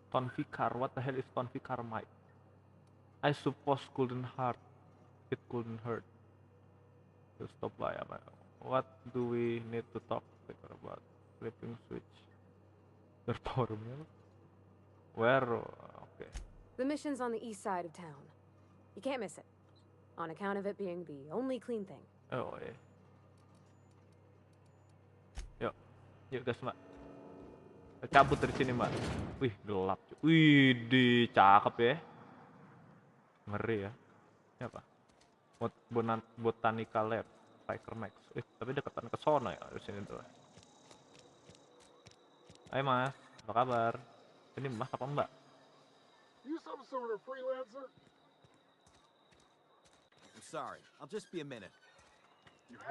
Tonvikar, what the hell is Tonvikar, Mike? I suppose couldn't hurt. It couldn't hurt. To stop by. What do we need to talk about? Flipping switch. Their power mill? Where? Okay.
The mission's on the east side of town. You can't miss it. On account of it being the only clean thing.
Oh, yeah. Yuk guys, mbak. Cabut dari sini, mbak. Wih, gelap. Wih, cakep ya. Ngeri ya. Ini apa? Botanical Lab. Spiker Max. Tapi deketan ke sono ya dari sini tuh. Hai mas, apa kabar? Ini mas apa mbak?
You some sort of freelancer?
I'm sorry, I'll just be a minute.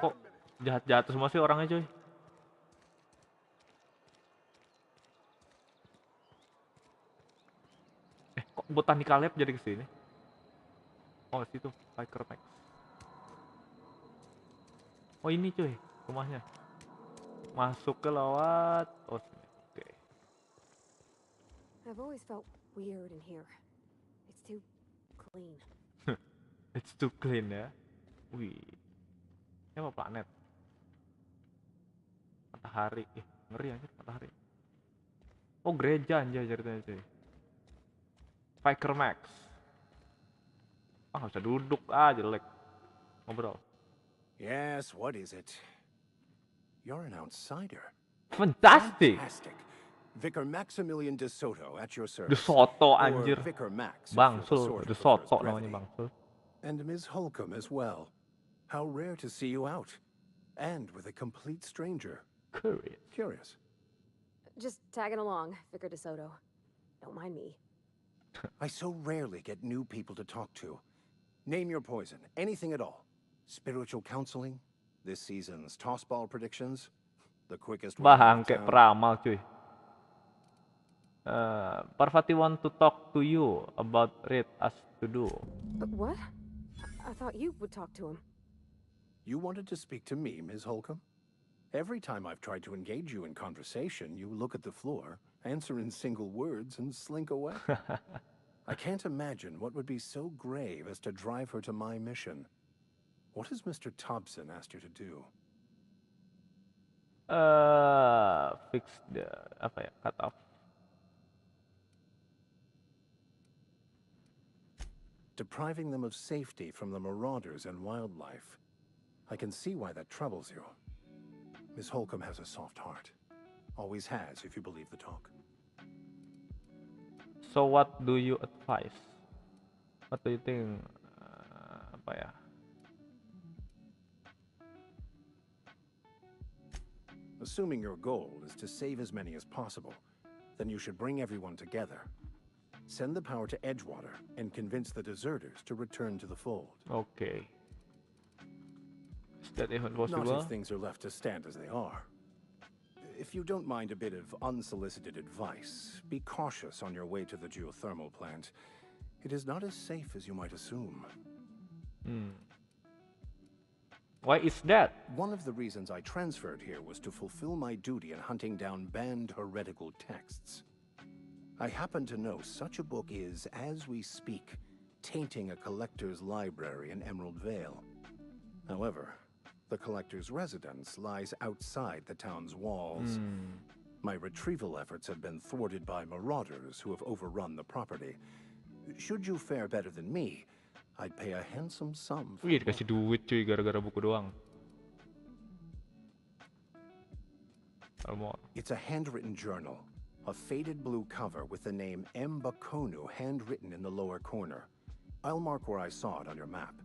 Kok jahat-jahat semua sih orangnya, coy? Kok Botanical Lab jadi kesini? Oh, situ Spiker Max. Oh, ini cuy, rumahnya. Masuk ke lewat. Oh, sini. Oke.
I've always felt weird in here. It's too clean.
It's too clean ya. Wih. Ini apa planet? Matahari. Ngeri anjir matahari. Oh, gereja anjir ceritanya cuy. Viker Max. Ah, nggak bisa duduk jelek. Ngobrol.
Yes, what is it? You're an outsider.
Fantastic.
Vicar Maximilian De Soto at your service.
De Soto anjir.
Or Vicar Max.
Bangsul, De Soto namanya Bangsul.
And Ms. Holcomb as well. How rare to see you out. And with a complete stranger. Curious.
Just tagging along, Vicar De Soto. Don't mind me.
I so rarely get new people to talk to. Name your poison, anything at all. Spiritual counseling, this season's tossball predictions, the quickest one.
Kayak peramal cuy. Parvati want to talk to you about read us to do.
What? I thought you would talk to him.
You wanted to speak to me, Ms. Holcomb? Every time I've tried to engage you in conversation, you look at the floor, answer in single words, and slink away. I can't imagine what would be so grave as to drive her to my mission. What has Mr. Thompson asked you to do?
Fix the cut off.
Depriving them of safety from the marauders and wildlife. I can see why that troubles you. Miss Holcomb has a soft heart. Always has, if you believe the talk.
So what do you advise? What do you think?
Assuming your goal is to save as many as possible, then you should bring everyone together. Send the power to Edgewater and convince the deserters to return to the fold.
Okay. Is that even possible?
Not if things are left to stand as they are. If you don't mind a bit of unsolicited advice, be cautious on your way to the geothermal plant. It is not as safe as you might assume.
Why is that?
One of the reasons I transferred here was to fulfill my duty in hunting down banned heretical texts. I happen to know such a book is, as we speak, tainting a collector's library in Emerald Vale. However, the collector's residence lies outside the town's walls. My retrieval efforts have been thwarted by marauders who have overrun the property. Should you fare better than me, I'd pay a handsome sum for
it. Dikasih duit cuy gara-gara buku doang.
It's a handwritten journal. A faded blue cover with the name M. Bakonu handwritten in the lower corner. I'll mark where I saw it on your map.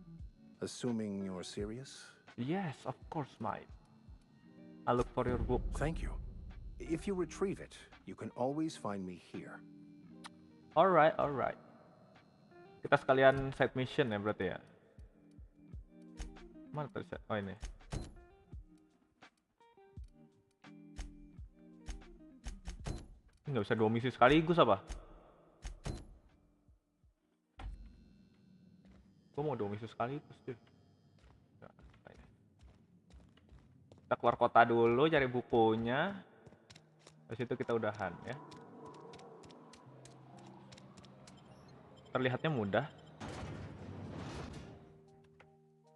Assuming you're serious?
Yes, of course, mate. I'll look for your book.
Thank you. If you retrieve it, you can always find me here.
Alright. Kita sekalian side mission ya berarti ya. Mana tadi? Oh ini. Nggak bisa 2 misi sekaligus apa? Gue mau 2 misi sekaligus cuy. Kita keluar kota dulu cari bukunya. Habis itu kita udahan ya. Terlihatnya mudah.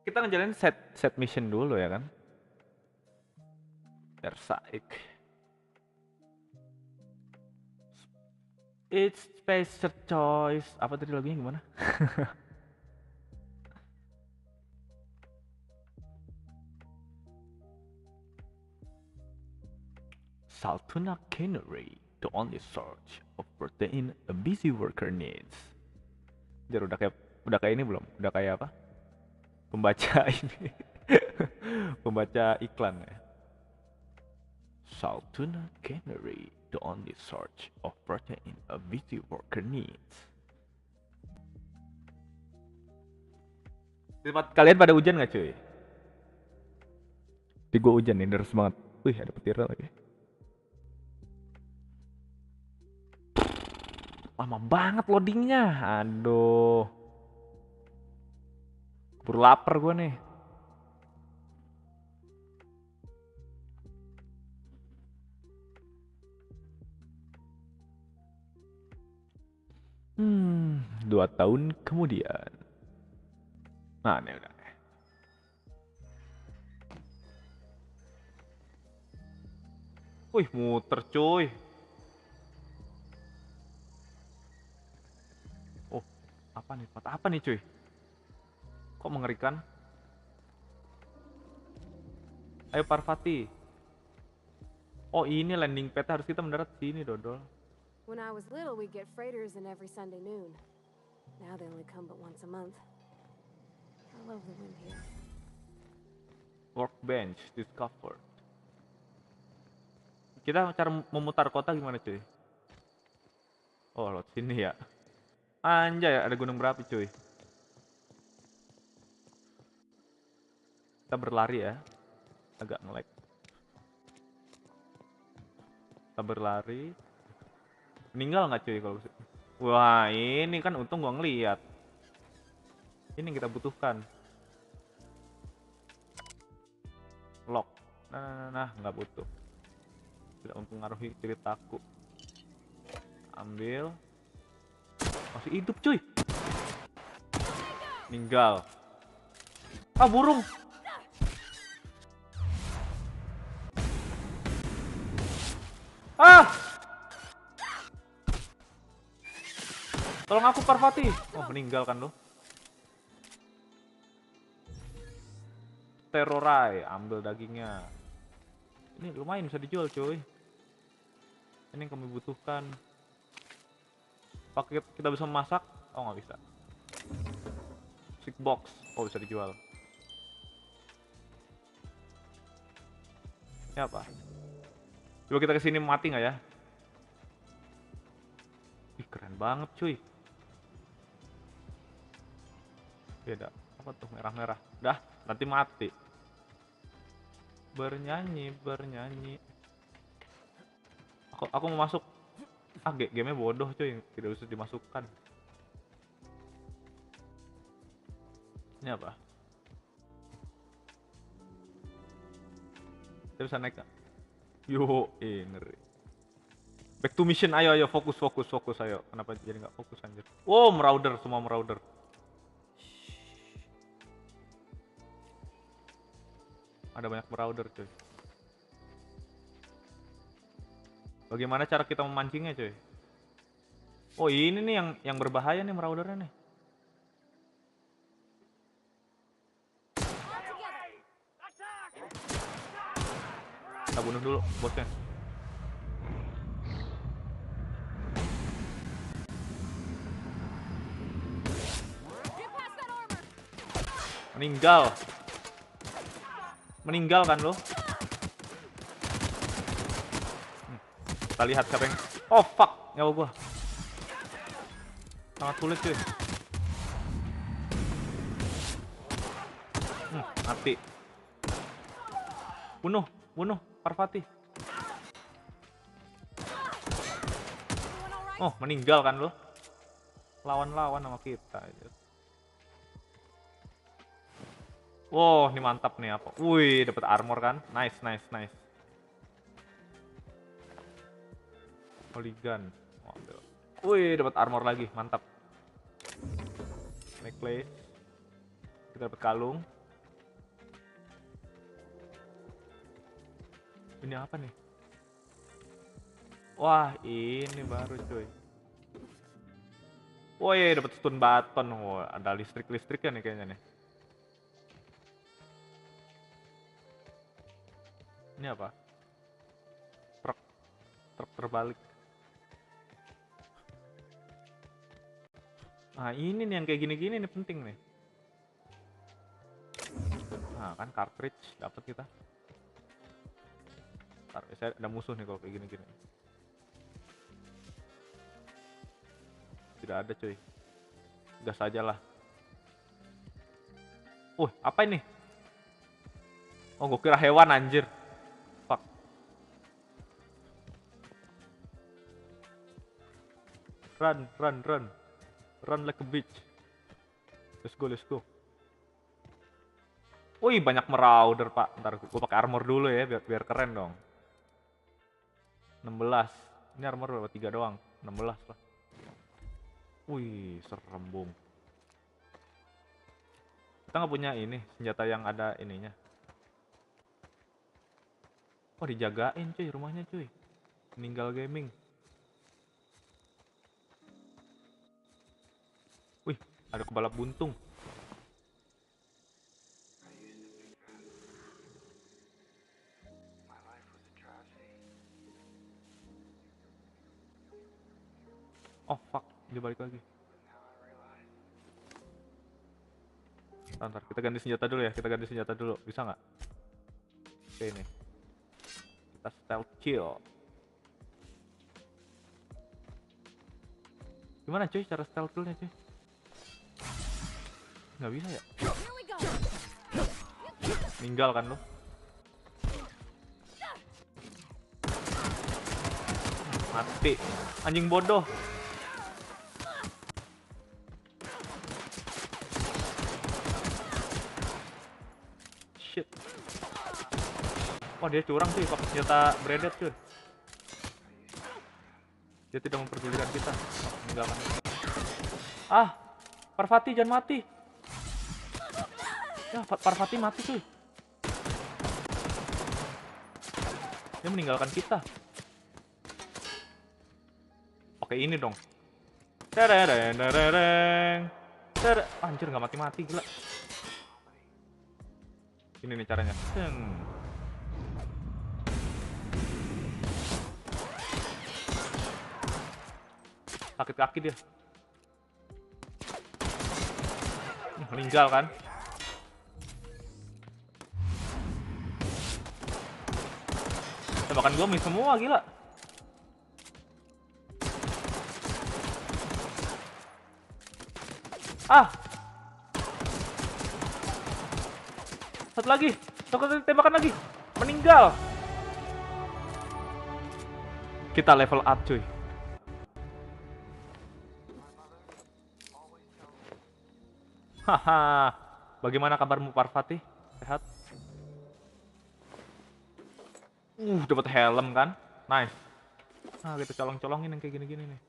Kita ngejalanin set mission dulu ya kan. Terbaik. It's Spacer Choice. Apa tadi lagunya gimana? Saltuna Cannery, the only source of protein a busy worker needs. Jar udah kayak ini belum? Udah kayak apa? Pembaca ini. Pembaca iklan ya. Saltuna Cannery, the only source of protein a busy worker needs. Tempat kalian pada hujan nggak cuy? Di gua hujan nih, deras banget. Wih, ada petir lagi. Lama banget loadingnya, aduh. Buru lapar gue nih. 2 tahun kemudian. Nah, ini udah. Wih, muter cuy. Oh, apa nih? Apa nih cuy? Kok mengerikan? Ayo Parvati. Oh, ini landing pad harus kita mendarat sini, Dodol.
When I was little, we'd get freighters in every Sunday noon. Now they only come but once a month. I love the wind here.
Workbench discovered. Kita cara memutar kota gimana cuy? Oh, lewat sini ya. Anjay, ada gunung berapi cuy. Kita berlari ya. Agak nge-lag. Kita berlari. Meninggal nggak cuy kalau? Wah, ini kan untung gua ngeliat. Ini yang kita butuhkan. Lock. Nah, nggak butuh. Tidak mempengaruhi ceritaku. Ambil. Masih hidup cuy. Meninggal. Ah, burung. Ah! Tolong aku Parvati. Oh, meninggal kan lo. Terorai, ambil dagingnya. Ini lumayan bisa dijual cuy. Ini yang kami butuhkan. Pakai kita bisa masak? Oh, nggak bisa. Stick box, oh bisa dijual. Ini apa? Coba kita kesini mati nggak ya? Ih, keren banget cuy. Beda. Apa tuh merah-merah? Dah, nanti mati. Bernyanyi. Aku mau masuk. Ah, gamenya bodoh cuy, tidak usah dimasukkan. Ini apa? Kita bisa naik gak? Yo, ngeri. Back to mission, ayo fokus ayo. Kenapa jadi nggak fokus anjir? Wow, marauder, semua marauder. Ada banyak marauder cuy. Bagaimana cara kita memancingnya cuy? Oh, ini nih yang berbahaya nih maraudernya nih. Kita bunuh dulu bosnya. Meninggal kan lo? Kita lihat siapa yang... Oh fuck, nyawa gua sangat sulit cuy. Mati. Bunuh Parvati. Oh, meninggal kan lo? Lawan sama kita. Wow, ini mantap nih apa? Wih, dapat armor kan? Nice. Polygon. Wih, dapat armor lagi, mantap. Necklace. Kita dapat kalung. Ini apa nih? Wah, ini baru cuy. Woi, dapat stun baton. Wah, ada listrik-listriknya nih kayaknya nih. Ini apa? Truk terbalik. Nah, ini nih yang kayak gini-gini nih penting nih. Nah, kan cartridge dapat kita. Ntar, saya ada musuh nih kalau kayak gini-gini. Tidak ada cuy. Gas aja lah. Apa ini? Oh, gue kira hewan anjir. Fuck. Run like a bitch. Let's go. Wih, banyak marauder pak. Ntar gue pakai armor dulu ya, biar keren dong. 16. Ini armor berapa? 3 doang. 16 lah. Wih, serem bung. Kita nggak punya ini senjata yang ada ininya. Oh, dijagain cuy rumahnya cuy. Meninggal gaming. Wih, ada kebalap buntung. Oh fuck, dia balik lagi. Ntar kita ganti senjata dulu ya, kita ganti senjata dulu, bisa nggak? Oke ini, kita stealth kill. Gimana cuy cara stealth killnya cuy? Nggak bisa ya? Meninggal kan lo? Mati, anjing bodoh. Shit. Wah dia curang cuy, pakai senjata bredet cuy. Dia tidak memperdulikan kita. Oh, meninggalkan. Ah, Parvati jangan mati. Ya, Parvati mati cuy. Dia meninggalkan kita. Oke ini dong. Anjir nggak mati-mati gila. Ini nih caranya. Sakit kaki dia. Meninggal kan? Tebakan gua miss semua gila. Ah. Satu lagi. Tembakan lagi. Meninggal. Kita level up cuy. Haha. Bagaimana kabarmu Parvati? Sehat? Dapat helm kan? Nice. Nah, kita colong-colongin yang kayak gini-gini nih.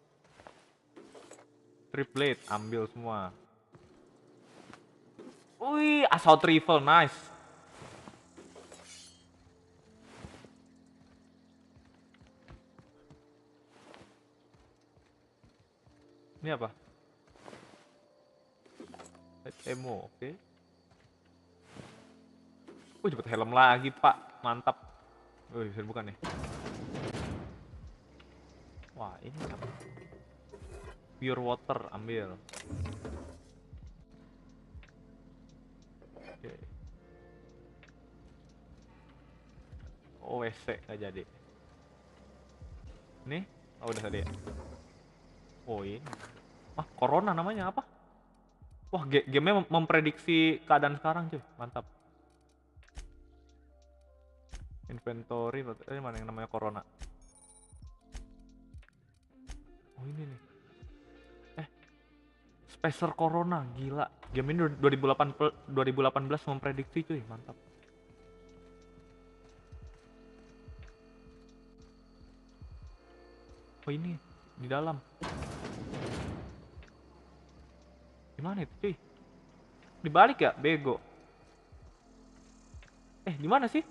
Triplet, ambil semua. Wih, assault rifle, nice. Ini apa? Ammo, oke. Wih, dapat helm lagi, Pak. Mantap. Wih, bisa dibuka nih. Wah, ini apa? Pure water, ambil. Oke. Oh, WC nggak jadi. Nih, oh udah tadi ya. Oh ini. Ah, Corona namanya apa? Wah, gamenya memprediksi keadaan sekarang cuy, mantap. Inventory, ini mana yang namanya Corona? Oh ini nih. Spacer Corona, gila. Game ini 2018 memprediksi cuy, mantap. Oh ini, di dalam. Gimana itu cuy? Dibalik ya, bego. Gimana sih?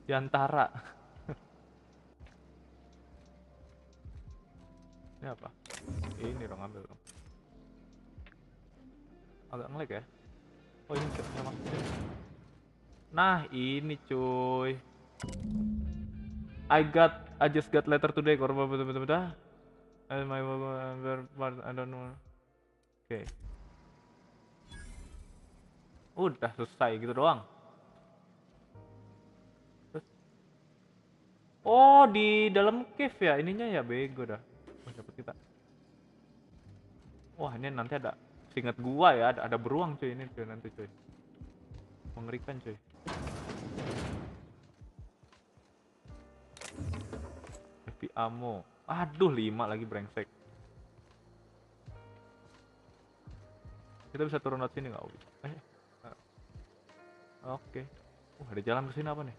Di antara. Ini apa? Ini dong, ambil dong. Agak ngelag ya. Oh ini bisa masukin. Nah ini cuy. I just got letter today. Korban betul-betul dah. I don't know. Oke. Udah selesai gitu doang. Oh di dalam cave ya ininya ya, bego dah. Dapat kita. Wah ini nanti ada, seingat gua ya ada beruang cuy ini cuy nanti cuy. Mengerikan cuy. Heavy ammo. Aduh 5 lagi brengsek. Kita bisa turun lewat sini nggak? Oke. Ada jalan ke sini apa nih?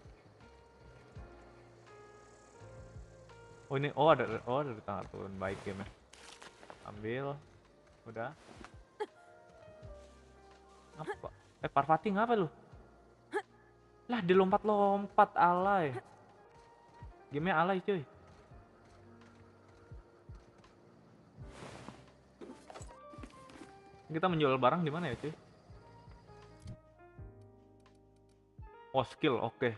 Oh ini, oh ada di tengah turun. Baik game ya. Ambil. Udah. Apa? Parvati ngapa lu? Lah dia lompat-lompat, alay. Gamenya alay cuy. Kita menjual barang di mana ya cuy? Oh skill, oke.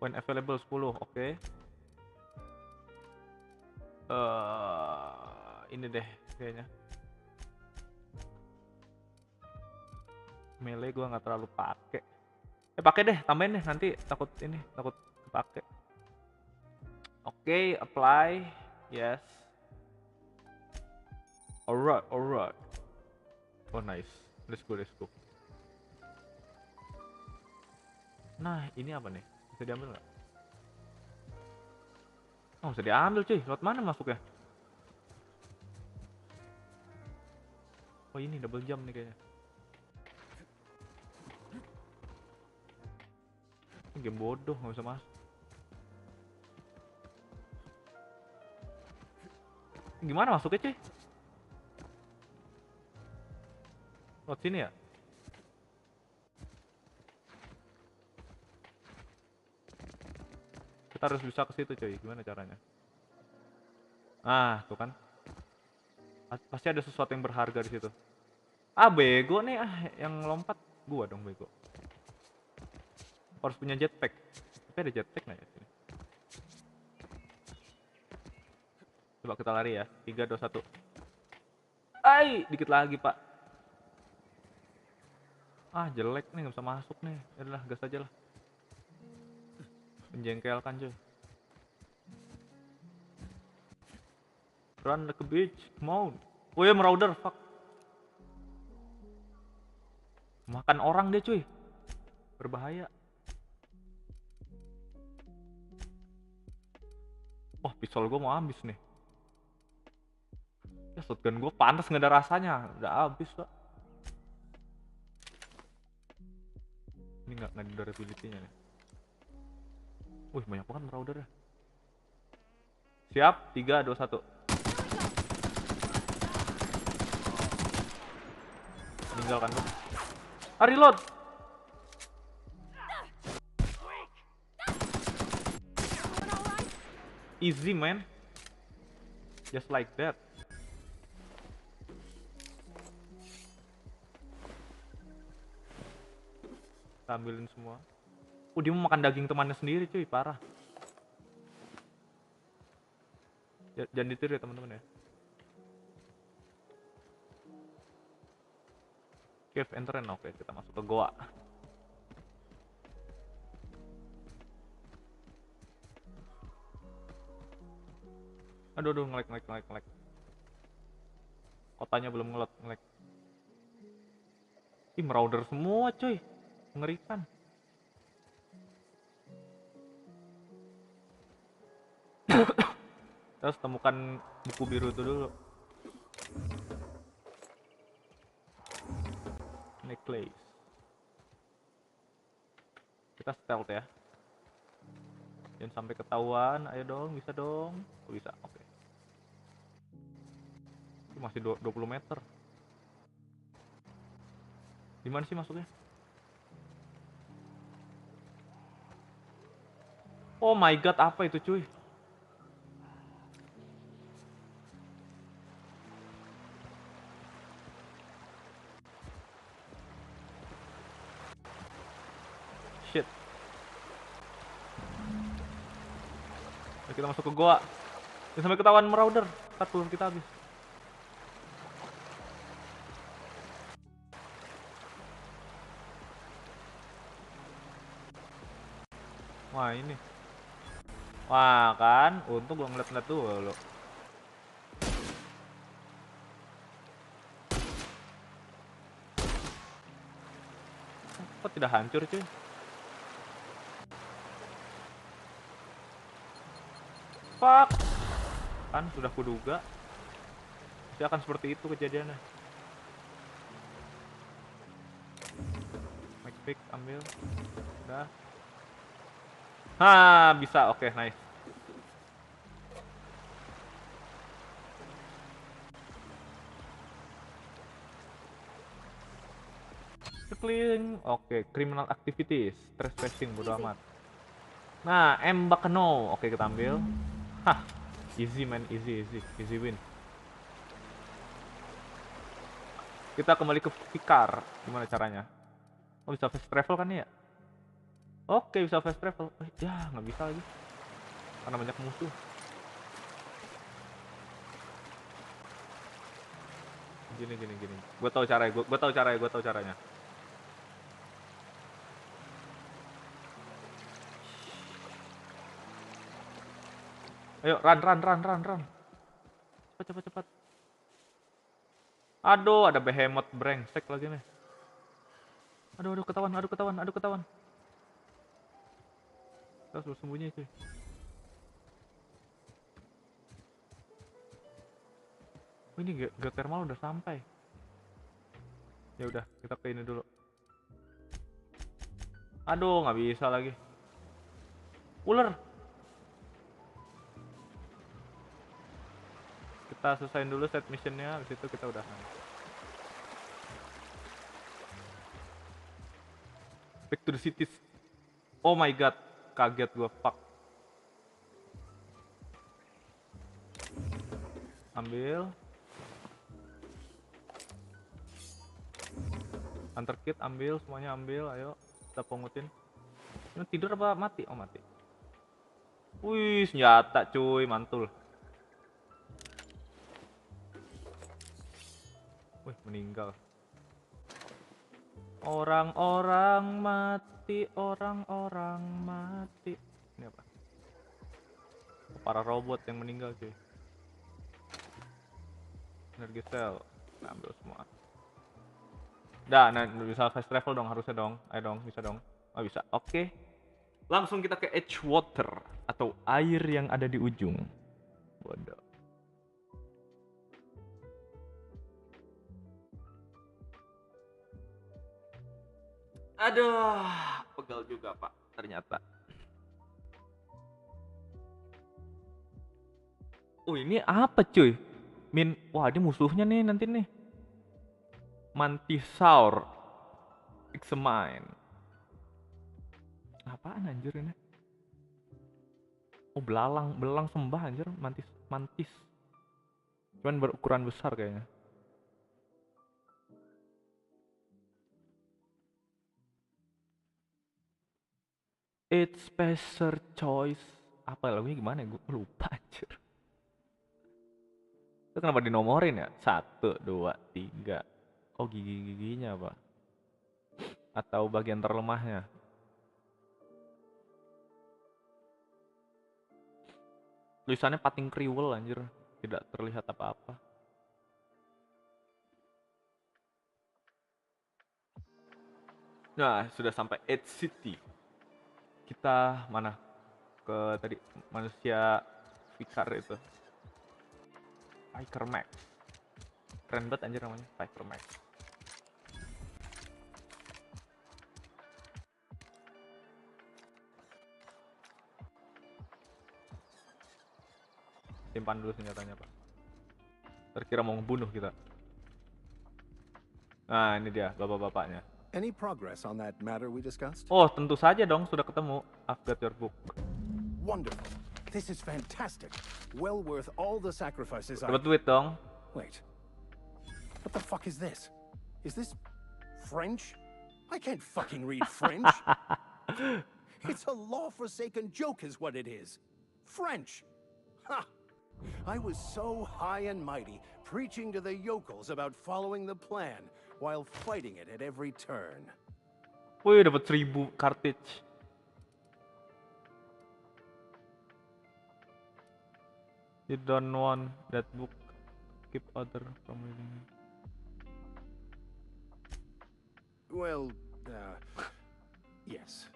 Point available 10, oke. Ini deh kayaknya. Melee gua nggak terlalu pakai. Pakai deh, tambahin deh nanti takut kepake. Oke, apply. Yes. Alright. Oh nice. Let's go. Nah, ini apa nih? Bisa diambil nggak? Oh, bisa diambil cuy. Lewat mana masuknya? Oh ini double jump nih kayaknya. Ini game bodoh, nggak bisa masuk. Gimana masuknya cuy? Lewat sini ya? Kita harus bisa ke situ cuy. Gimana caranya? Ah, tuh kan. Pasti ada sesuatu yang berharga di situ. Ah, bego nih yang lompat gua dong bego. Harus punya jetpack. Tapi ada jetpack nggak ya sini? Coba kita lari ya. 3, 2, 1. Dikit lagi, Pak. Jelek nih, nggak bisa masuk nih. Yaudah, gas aja lah. Menjengkelkan cuy. Run like a bitch, come on. Oh ya, marauder, fuck. Makan orang dia cuy. Berbahaya. Oh, pistol gue mau habis nih. Ya, shotgun gue panas, nggak ada rasanya. Udah habis, Pak. Ini nggak ada durability-nya nih. Wih, banyak banget marauder ya. Siap, 3, 2, 1. Meninggalkan tuh. Reload. Easy man. Just like that. Kita ambilin semua. Dia mau makan daging temannya sendiri cuy, parah. Jangan ditiru ya teman-teman ya. Cave entrance, oke, kita masuk ke goa. Aduh, ngelag. Kotanya belum ngelag. Ih, marauder semua cuy. Mengerikan. Terus temukan buku biru itu dulu. Necklace. Kita stealth ya. Jangan sampai ketahuan. Ayo dong, bisa dong. Oh, bisa, oke. Ini masih 20 meter. Dimana sih masuknya? Oh my god, apa itu cuy? Shit. Nah, kita masuk ke goa. Jangan sampai ketahuan marauder. Ntar peluru kita habis. Wah ini. Wah kan, untung gua ngeliat-ngeliat dulu. Kok tidak hancur cuy? Fuck. Kan sudah kuduga. Pasti akan seperti itu kejadiannya. Make pick, ambil. Udah. Bisa, oke, nice. Clearing, oke, criminal activities, trespassing, bodo amat. Nah, M Bakano, oke kita ambil. Hah, easy man, easy win. Kita kembali ke Fikar, gimana caranya? Oh bisa fast travel kan ya? Oke bisa fast travel, ya nggak bisa lagi, karena banyak musuh. Gini, gue tahu caranya. Ayo, run. Cepat. Aduh, ada behemoth brengsek lagi nih. Aduh, ketahuan. Kita harus sembunyi, cuy. Oh, ini geothermal udah sampai. Ya udah, kita ke ini dulu. Aduh, nggak bisa lagi. Ular. Kita selesaiin dulu set missionnya, habis itu kita udah. Back to the cities. Oh my god, kaget gua, fuck. Ambil. Hunter kit ambil, semuanya ambil, ayo kita pungutin. Ini tidur apa mati? Oh mati. Wih, senjata cuy, mantul. Wih, meninggal. Orang-orang mati. Ini apa? Para robot yang meninggal cuy. Energi cell, nah, ambil semua. Nah, bisa fast travel dong, harusnya dong. Ayo dong, bisa dong. Oh bisa, oke. Langsung kita ke edge water, atau air yang ada di ujung. Waduh. Aduh, pegal juga pak, ternyata. Oh ini apa cuy? Wah ini musuhnya nih nanti nih. Mantisaur Examine. Apaan anjir ini? Oh belang sembah anjir, mantis. Cuman berukuran besar kayaknya. It's special choice. Apa lagunya gimana ya? Gue lupa anjir. Itu kenapa dinomorin ya? 1, 2, 3. Oh gigi-giginya apa? Atau bagian terlemahnya? Tulisannya pating kriwel anjir. Tidak terlihat apa-apa. Nah sudah sampai Edge City. Kita mana? Ke tadi manusia Fikar itu. Piker Max. Keren banget anjir namanya, Piker Max. Simpan dulu senjatanya pak. Terkira mau ngebunuh kita. Nah ini dia bapak-bapaknya.
Any progress on that matter we discussed?
Oh tentu saja dong, sudah ketemu. I've got your book.
Wonderful. This is fantastic. Well worth all the sacrifices.
Dapat duit dong.
Wait. What the fuck is this? Is this French? I can't fucking read French. It's a law-forsaken joke is what it is. French. Ha! I was so high and mighty, preaching to the yokels about following the plan, while fighting it at every turn.
Wih, dapat 1000 cartridge. You don't want that book. Keep other from reading it.
Well, yes.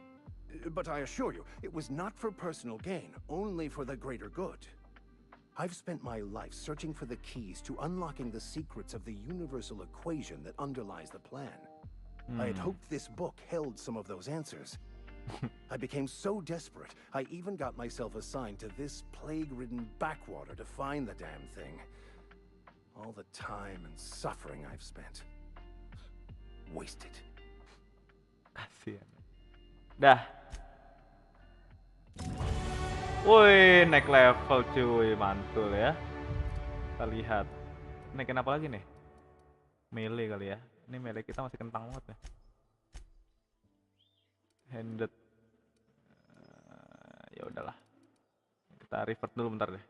But I assure you, it was not for personal gain, only for the greater good. I've spent my life searching for the keys to unlocking the secrets of the universal equation that underlies the plan. I had hoped this book held some of those answers. I became so desperate, I even got myself assigned to this plague-ridden backwater to find the damn thing. All the time and suffering I've spent. Wasted.
Dah. Woi, naik level cuy, mantul ya. Kita lihat. Naikin apa lagi nih? Melee kali ya. Ini melee kita masih kentang banget ya. Handed. Ya udahlah. Kita revert dulu bentar deh.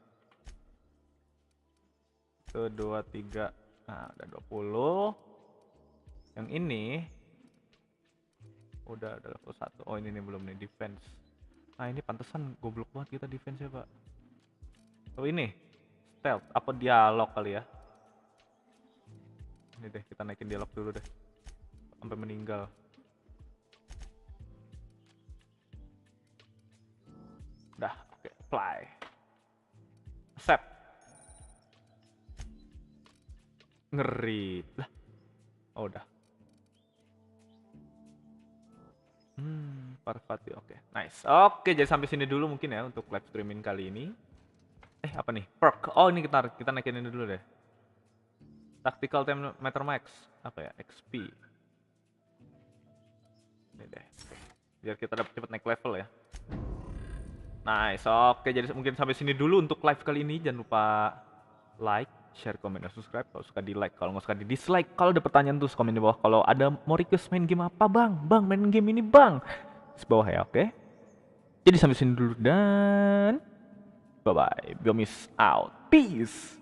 1, 2, 3. Nah, udah 20. Yang ini udah level 1. Oh, ini nih belum nih defense. Nah, ini pantesan goblok banget kita defense ya, Pak. Oh, ini stealth apa dialog kali ya? Ini deh, kita naikin dialog dulu deh. Sampai meninggal. Udah, oke, fly. Accept. Ngeri. Lah. Oh, udah. Parvati, oke. Nice. Oke, jadi sampai sini dulu mungkin ya untuk live streaming kali ini. Apa nih? Perk. Oh, ini kita naikin ini dulu deh. Tactical Meter Max. Apa ya? XP. Ini deh. Biar kita dapat cepet naik level ya. Nice. Oke, jadi mungkin sampai sini dulu untuk live kali ini. Jangan lupa like, share, komen, dan subscribe. Kalau suka di like, kalau nggak suka di dislike. Kalau ada pertanyaan terus komen di bawah. Kalau ada mau request main game apa, bang? Bang, main game ini, bang. Di bawah ya, oke? Jadi sampai sini dulu dan bye bye. Biomis out. Peace.